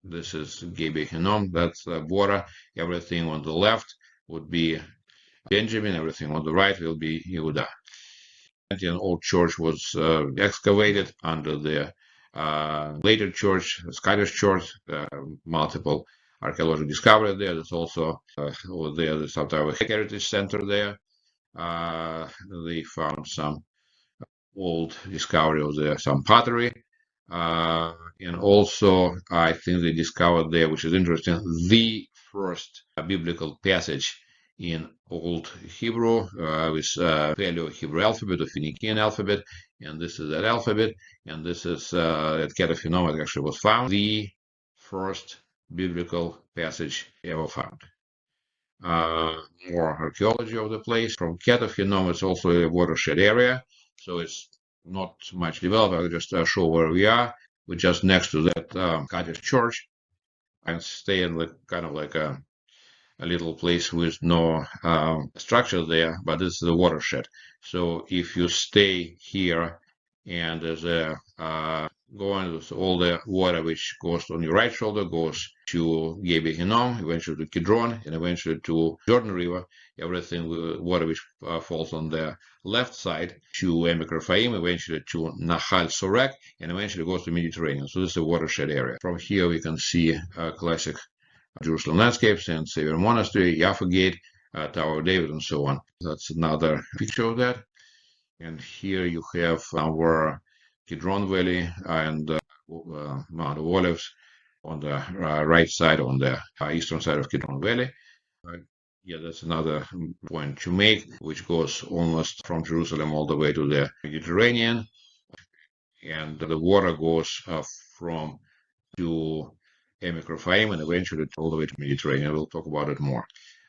this is Gebe Hinnom. That's the border. Everything on the left would be Benjamin. Everything on the right will be Yehuda. And an old church was excavated under the later church, Scottish church. Multiple archaeological discovery there. There's also over there the some type of heritage center there. They found some old discovery of some pottery, and also I think they discovered there, which is interesting, the first biblical passage in Old Hebrew with Paleo-Hebrew alphabet or Phoenician alphabet, and this is that alphabet, and this is at Ketaphinoma actually was found the first biblical passage ever found. More archaeology of the place. From Ketaphinoma, it's also a watershed area, so it's not much developed. I'll just show where we are. We're just next to that cottage church, and stay in kind of like a little place with no structure there, but this is the watershed. So if you stay here and there's a going with all the water which goes on your right shoulder goes to Gebe Hinnom, eventually to Kidron, and eventually to Jordan River. Everything water which falls on the left side to Emek Rephaim, eventually to Nahal Sorek, and eventually goes to Mediterranean. So this is a watershed area. From here we can see classic Jerusalem landscapes and Savior Monastery, Jaffa Gate, Tower of David, and so on. That's another picture of that. And here you have our Kidron Valley and Mount of Olives, on the right side, on the eastern side of Kidron Valley. Yeah, that's another point to make, which goes almost from Jerusalem all the way to the Mediterranean, and the water goes from to Emicrophaim and eventually all the way to Mediterranean. We'll talk about it more.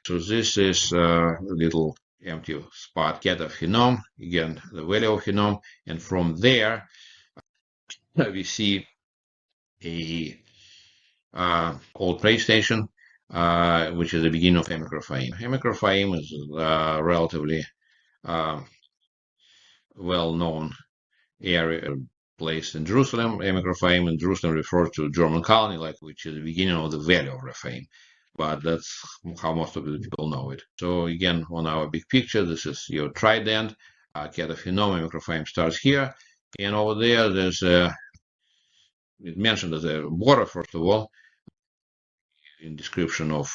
So this is a little empty spot, Ket of Hinnom, again, the Valley of Hinnom, and from there we see a old place station, which is the beginning of Emicrophaim. Emicrophaim is a relatively well-known area place in Jerusalem. Emicrophaim in Jerusalem refers to German colony, like which is the beginning of the Valley of Rephaim. But that's how most of the people know it. So again, on our big picture, this is your trident. Ket of Hinnom, Emicrophaim starts here, and over there, there's it mentioned as a border, first of all, in description of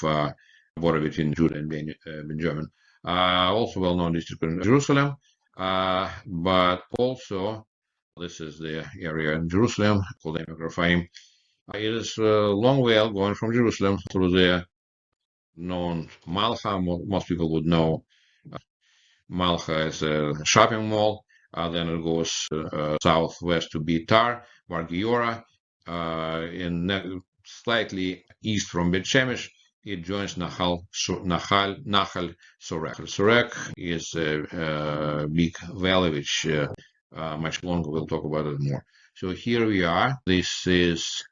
border between Judah and Benjamin. Also well-known district in Jerusalem, but also this is the area in Jerusalem called Emicrophaim. It is a long way going from Jerusalem through the known Malcha. Most people would know Malcha is a shopping mall. Then it goes southwest to Bitar, Bar Giora, in slightly east from Bet Shemesh. It joins Nahal Sorek. Sorek is a big valley, which much longer. We'll talk about it more. So here we are. This is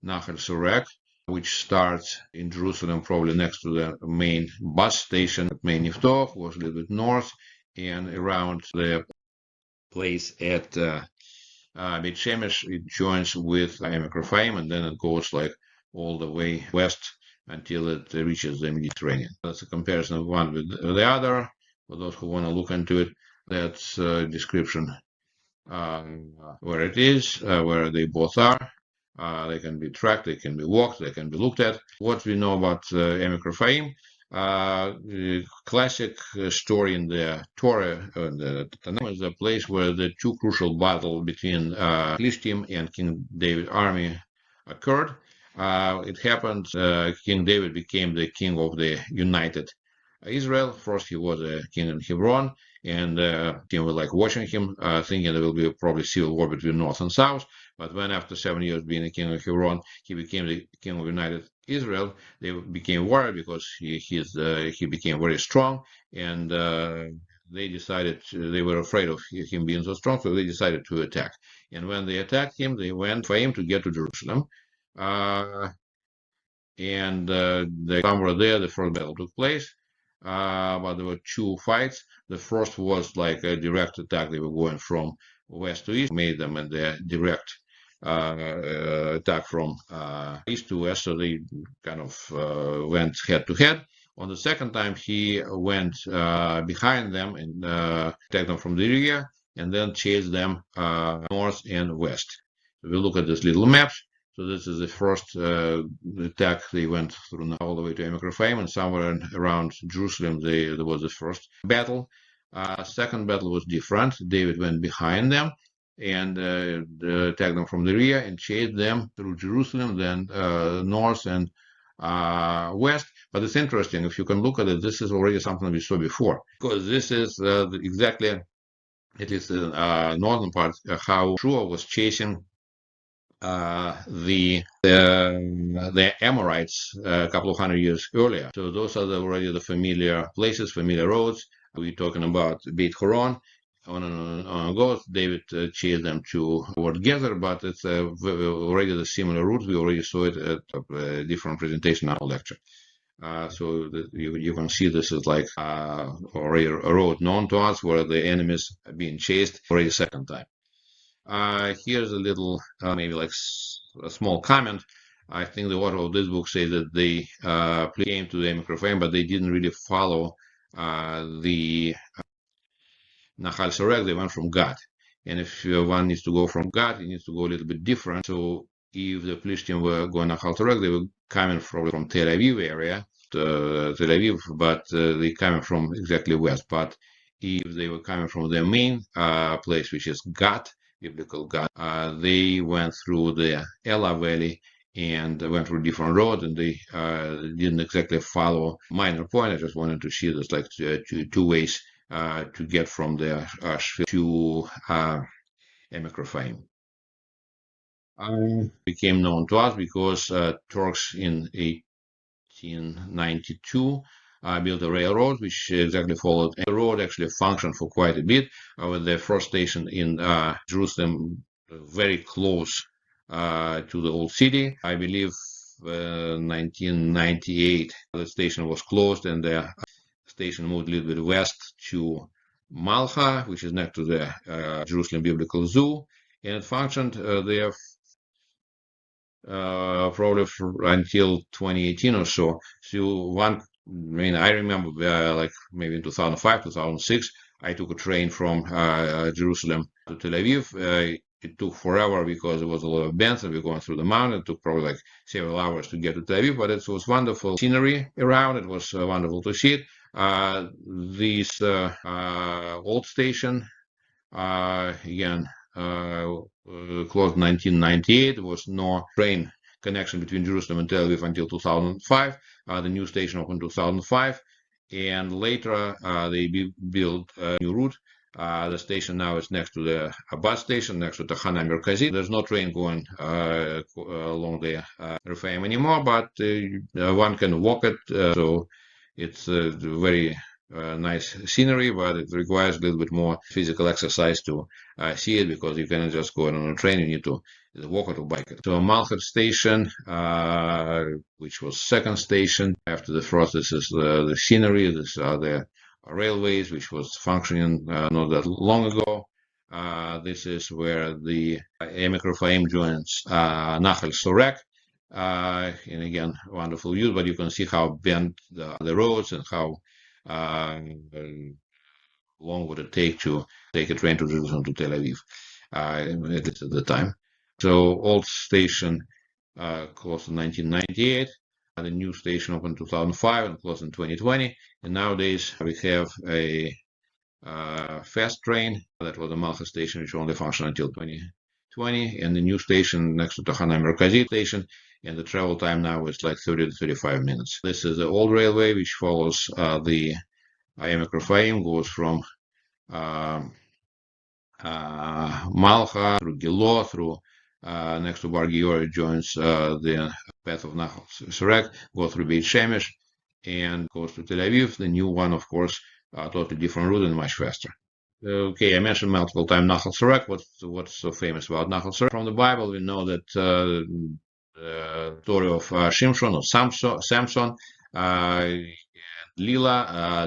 Nahal Sorek, which starts in Jerusalem, probably next to the main bus station at Main Yiftov, goes a little bit north, and around the place at Beit Shemesh, it joins with Emicrophaim, and then it goes like all the way west until it reaches the Mediterranean. That's a comparison of one with the other. For those who want to look into it, that's a description where it is, where they both are. They can be tracked, they can be walked, they can be looked at. What we know about Emicrophaim, the classic story in the Torah, the Tanakh, is a place where the two crucial battles between Plishtim and King David army occurred. It happened, King David became the king of the united Israel. First, he was a king in Hebron, and people were like watching him, thinking there will be probably civil war between North and South. But when, after 7 years being the king of Hebron, he became the king of united Israel, they became worried because he became very strong, and they decided they were afraid of him being so strong, so they decided to attack. And when they attacked him, they went for him to get to Jerusalem. And somewhere there, the first battle took place. But there were two fights. The first was like a direct attack. They were going from west to east, made them a direct attack from east to west, so they kind of went head to head. On the second time, he went behind them and attacked them from the rear, and then chased them north and west. So we look at this little map. So this is the first attack. They went through all the way to Emicrophaim, and somewhere around Jerusalem there was the first battle. Second battle was different. David went behind them and attacked them from the rear and chased them through Jerusalem, then north and west. But it's interesting, if you can look at it, this is already something we saw before, because this is exactly, at least the northern part, how Shul was chasing the Amorites a couple of hundred years earlier. So those are already the familiar places, familiar roads. We're talking about Beit Horon. On and goes. David chased them toward Gezer, but it's already the similar route. We already saw it at a different presentation in our lecture. So you can see this is like already a road known to us where the enemies are being chased already a second time. Here's a little, maybe like a small comment. I think the author of this book says that they came to the Emicrophaim, but they didn't really follow the Nahal Sorek. They went from Gad. And if one needs to go from Gad, he needs to go a little bit different. So if the Plishtim were going Nahal Sorek, they were coming from Tel Aviv area, to Tel Aviv, but they coming from exactly west. But if they were coming from their main place, which is Gad, biblical Gad, they went through the Ela Valley and went through a different road, and they didn't exactly follow minor point. I just wanted to see there's like two ways to get from the Shul to Emekrofaim. Became known to us because Turks in 1892 built a railroad which exactly followed. The road actually functioned for quite a bit. With the first station in Jerusalem, very close to the old city. I believe 1998 the station was closed and the station moved a little bit west to Malcha, which is next to the Jerusalem Biblical Zoo, and it functioned there probably until 2018 or so. So I remember like maybe in 2005, 2006, I took a train from Jerusalem to Tel Aviv. It took forever because there was a lot of bends and we were going through the mountain. It took probably like several hours to get to Tel Aviv, but it was wonderful scenery around. It was wonderful to see it. This old station, again, closed 1998. There was no train connection between Jerusalem and Tel Aviv until 2005. The new station opened in 2005, and later they built a new route. The station now is next to the bus station, next to Tachana Merkazit. There's no train going along the Rephaim anymore, but one can walk it. So it's very nice scenery, but it requires a little bit more physical exercise to see it because you cannot just go on a train. You need to walk it or bike it. So Malchet Station, which was second station after the first. This is the scenery. These are the railways, which was functioning not that long ago. This is where the Emek Rephaim joins Nachal Sorek. And again, wonderful view, but you can see how bent the roads and how long would it take to take a train to Jerusalem to Tel Aviv at the time. So old station closed in 1998. The new station opened in 2005 and closed in 2020. And nowadays we have a fast train that was the Malcha station, which only functioned until 2020, and the new station next to Tachana Merkazit station, and the travel time now is like 30 to 35 minutes. This is the old railway, which follows the Emek Rephaim, goes from Malcha through Gilo, through next to Bar Gior, joins the path of Nachal Sorek, goes through Beit Shemesh, and goes to Tel Aviv. The new one, of course, totally different route and much faster. Okay, I mentioned multiple times Nachal Sorek. What's so famous about Nachal Sorek? From the Bible, we know that the story of Shimshon or Samson. Dlila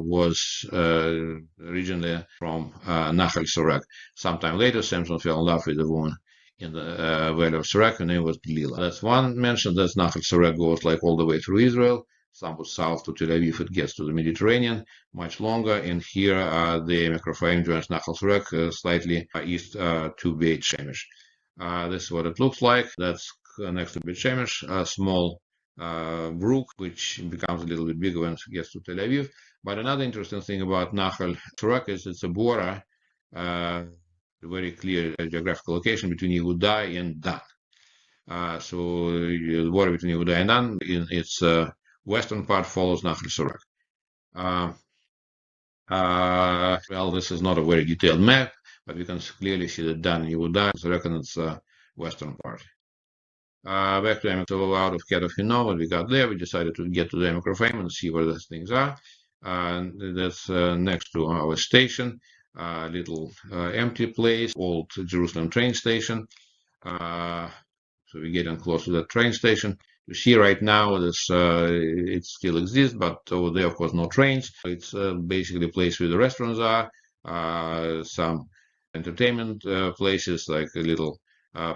was originally from Nachal Sorek. Sometime later, Samson fell in love with a woman in the valley of Sorek, and her name was Dlila. That's one mention. That's Nachal Sorek goes like all the way through Israel. Somewhat south to Tel Aviv, it gets to the Mediterranean, much longer. And here, the Emek Rephaim joins Nachal Sorek slightly east to Beit Shemesh. This is what it looks like. That's next to Beit Shemesh, a small brook, which becomes a little bit bigger when it gets to Tel Aviv. But another interesting thing about Nachal Sorek is it's a border, very clear geographical location between Yehuda and Dan. So the border between Yehuda and Dan, in its western part, follows Nachal Sorek. Well, this is not a very detailed map, but we can clearly see that Dan and Yehuda, Sorek, and its western part. Back to Emek. So out of Ket of Hinnom, when we got there, we decided to get to the Emek Rephaim and see where those things are. That's next to our station, little empty place, old Jerusalem train station. So we're getting close to that train station. You see right now this it still exists, but over there, of course, no trains. It's basically a place where the restaurants are, some entertainment places, like a little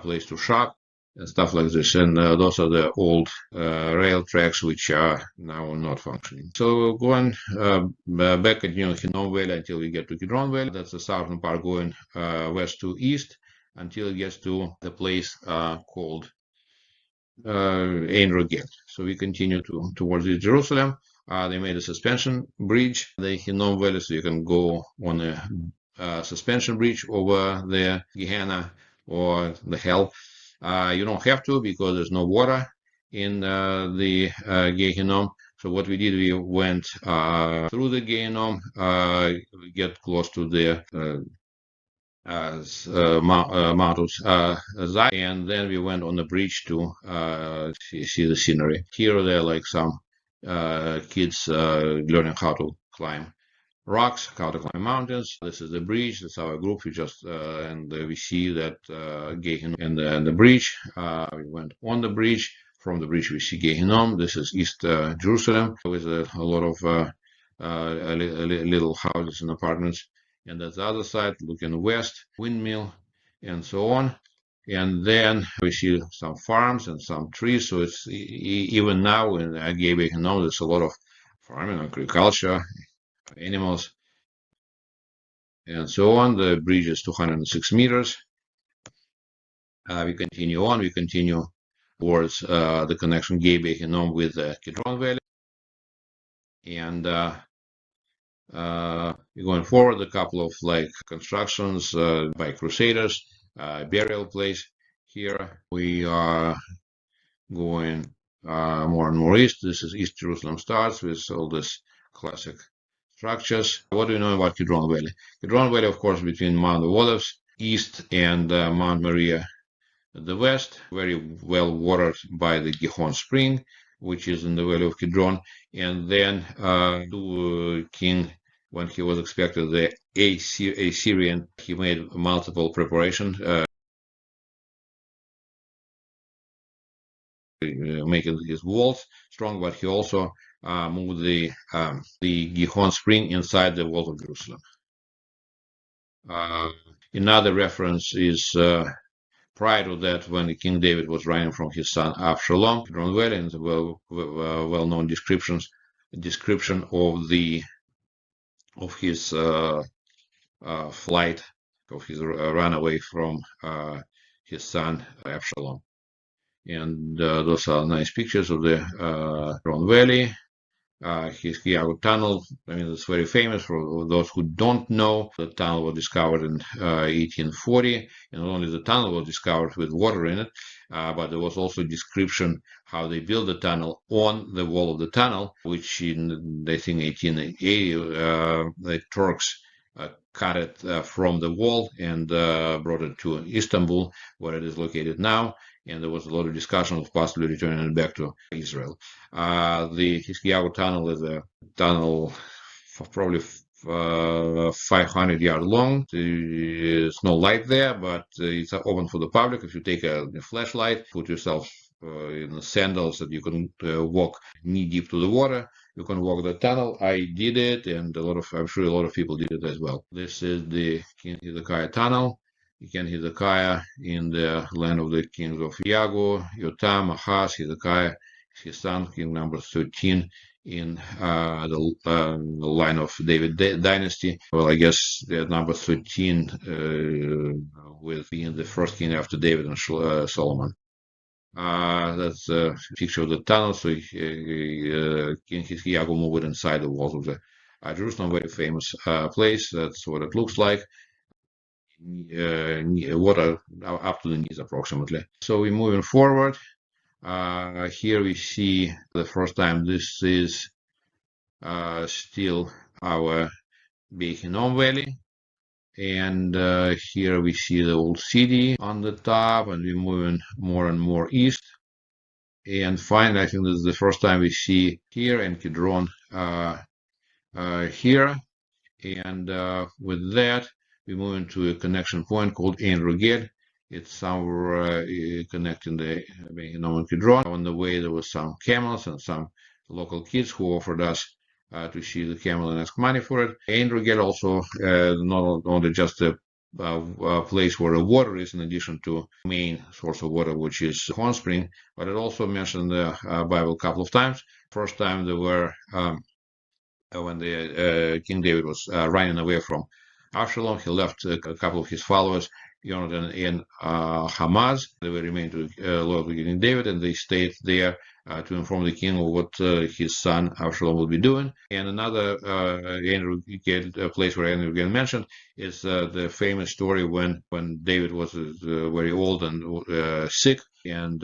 place to shop and stuff like this. And those are the old rail tracks which are now not functioning. So going back at Hinnom Valley until we get to Kidron Valley. That's the southern part going west to east until it gets to the place called Ein Rogel. So we continue towards Jerusalem. They made a suspension bridge, the Hinnom Valley, so you can go on a suspension bridge over the Gehenna or the hell. You don't have to because there's no water in the Gehinnom. So what we did, we went through the Gehinnom, get close to the Mount of Zion, and then we went on the bridge to see the scenery. Here there are like some kids learning how to climb rocks, how to climb mountains. This is the bridge. That's our group. We just and we see that Gehinnom and the bridge. We went on the bridge. From the bridge, we see Gehinnom. This is East Jerusalem with a lot of little houses and apartments. And that's the other side, looking west, windmill, and so on. And then we see some farms and some trees. So it's even now in Gehinnom, there's a lot of farming, agriculture, animals, and so on. The bridge is 206 meters. We continue on. We continue towards the connection Gehinnom with the Kidron Valley. And going forward, a couple of like constructions by Crusaders, burial place. Here we are going more and more east. This is East Jerusalem starts with all this classic structures. What do you know about Kidron Valley? Kidron Valley, of course, between Mount of Olives east and Mount Moriah at the west, very well watered by the Gihon Spring, which is in the valley of Kidron. And then king, when he was expected, the Assyrian, he made multiple preparations, making his walls strong, but he also moved the Gihon Spring inside the walls of Jerusalem. Another reference is prior to that, when King David was running from his son Absalom, Kidron Valley, and the well-known description of his flight, of his runaway from his son Absalom. And those are nice pictures of the Kidron Valley. His Kiyago Tunnel, I mean, it's very famous for those who don't know. The tunnel was discovered in 1840, and not only the tunnel was discovered with water in it, but there was also a description how they built the tunnel on the wall of the tunnel, which in, I think, 1880, the Turks cut it from the wall and brought it to Istanbul, where it is located now. And there was a lot of discussion of possibly returning it back to Israel. The Hiskiyahu tunnel is a tunnel probably 500 yards long. There's no light there, but it's open for the public. If you take a flashlight, put yourself in the sandals that you can walk knee deep to the water, you can walk the tunnel. I did it, and I'm sure a lot of people did it as well. This is the King Hezekiah tunnel. King Hezekiah in the land of the kings of Yago, Yotam, Ahaz, Hezekiah, his son, king number 13 in the line of David dynasty. Well, I guess number 13 with being the first king after David and Solomon. That's a picture of the tunnel. So King Hezekiah moved inside the walls of the Jerusalem, very famous place. That's what it looks like. Water up to the knees approximately. So we're moving forward. Here we see the first time this is still our Gehinnom Valley. And here we see the old city on the top, and we're moving more and more east. And finally, I think this is the first time we see here in Kidron here. And with that, we move into a connection point called Ein Rogel. It's somewhere connecting the Gehinnom and Kidron. On the way, there was some camels and some local kids who offered us to see the camel and ask money for it. Ein Rogel also not only just a place where the water is, in addition to main source of water, which is Gihon Spring, but it also mentioned the Bible a couple of times. First time there were when the King David was running away from Absalom, he left a couple of his followers Jonathan and Hamas. They will remain loyal to King David, and they stayed there to inform the king of what his son Absalom will be doing. And another place where Andrew again mentioned is the famous story when David was very old and sick, and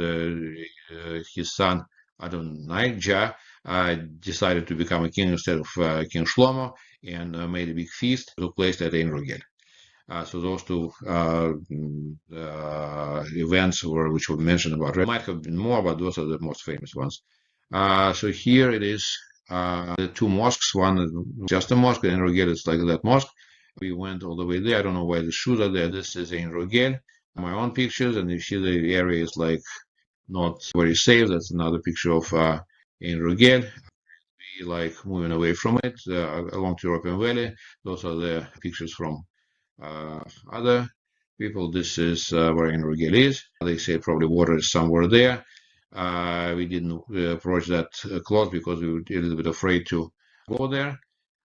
his son Adonijah decided to become a king instead of King Shlomo, and made a big feast took place at Ein Rogel. So those two events which were mentioned about. There might have been more, but those are the most famous ones. So here it is, the two mosques. One is just a mosque, and Rogel is like that mosque. We went all the way there. I don't know why the shoes are there. This is Ein Rogel. My own pictures, and you see the area is like not very safe. That's another picture of Ein Rogel. We like moving away from it along the European Valley. Those are the pictures from other people. This is where Ein Rogel is. They say probably water is somewhere there. We didn't approach that close because we were a little bit afraid to go there.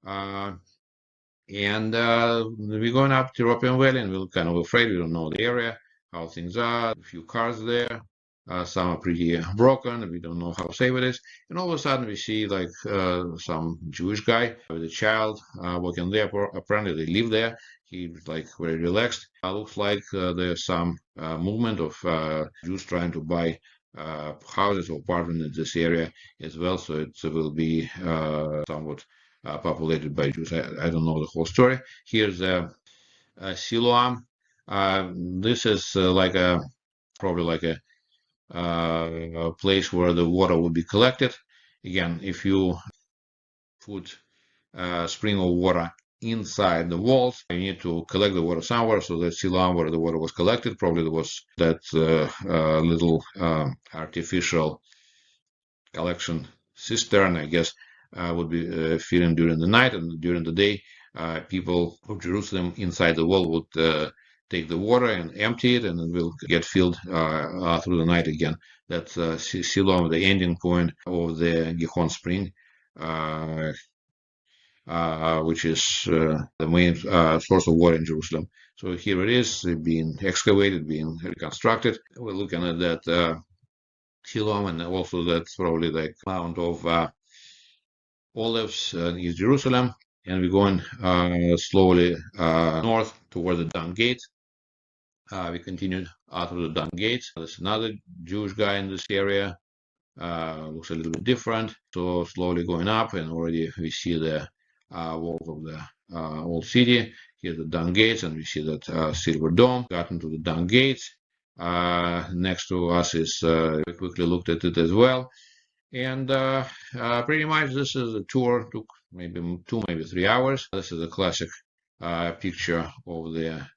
And we're going up to European Valley, and we're kind of afraid. We don't know the area, how things are. A few cars there. Some are pretty broken. We don't know how safe it is. And all of a sudden, we see like some Jewish guy with a child walking there. Apparently, they live there. He's like very relaxed. Looks like there's some movement of Jews trying to buy houses or apartments in this area as well. So it will be somewhat populated by Jews. I don't know the whole story. Here's Siloam. This is probably like a place where the water will be collected. Again, if you put a spring of water inside the walls, you need to collect the water somewhere. So the Siloam, where the water was collected, probably there was that little artificial collection cistern, I guess, would be filling during the night, and during the day, people of Jerusalem inside the wall would take the water and empty it, and it will get filled through the night again. That's Siloam, the ending point of the Gihon spring, which is the main source of water in Jerusalem. So here it is, being excavated, being reconstructed. We're looking at that Siloam, and also that's probably the Mount of Olives in East Jerusalem. And we're going slowly north toward the Dung Gate. We continued out of the Dung Gates. There's another Jewish guy in this area. Looks a little bit different. So slowly going up, and already we see the walls of the old city. Here's the Dung Gates, and we see that silver dome. Gotten to the Dung Gates. Next to us is, we quickly looked at it as well. And pretty much this is a tour. Took maybe 2, maybe 3 hours. This is a classic picture of the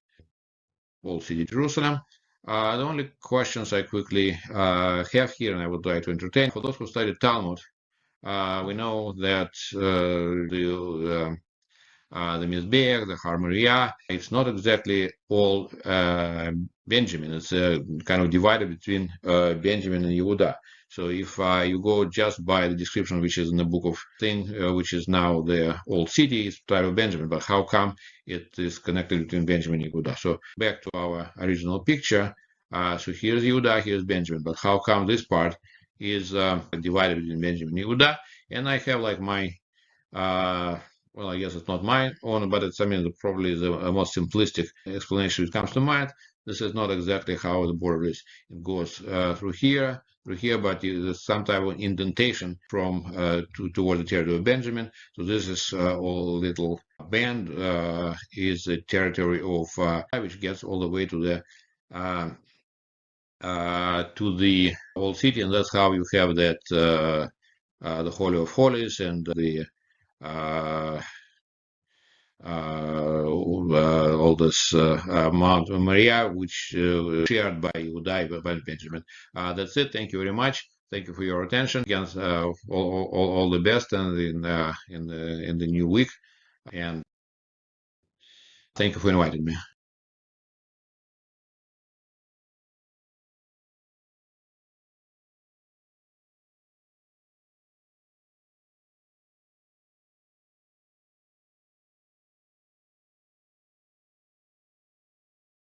old city Jerusalem. The only questions I quickly have here, and I would like to entertain, for those who studied Talmud, we know that the Mizbeach, the Har Moriah, it's not exactly all Benjamin. It's kind of divided between Benjamin and Yehuda. So if you go just by the description which is in the book of thing, which is now the old city, it's tribe of Benjamin. But how come it is connected between Benjamin and Yehuda? So back to our original picture. So here's Yehuda, here's Benjamin. But how come this part is divided between Benjamin and Yehuda? And I have like my well, I guess it's not my own, but it's, I mean, probably the most simplistic explanation that comes to mind. This is not exactly how the border is. It goes through here, but there's some type of indentation from toward the territory of Benjamin. So this is all little band is the territory of which gets all the way to the old city, and that's how you have that the Holy of Holies and the all this Mount Moriah, which shared by Yehuda, by Benjamin. That's it. Thank you very much. Thank you for your attention. Again, all the best and in the new week. And thank you for inviting me.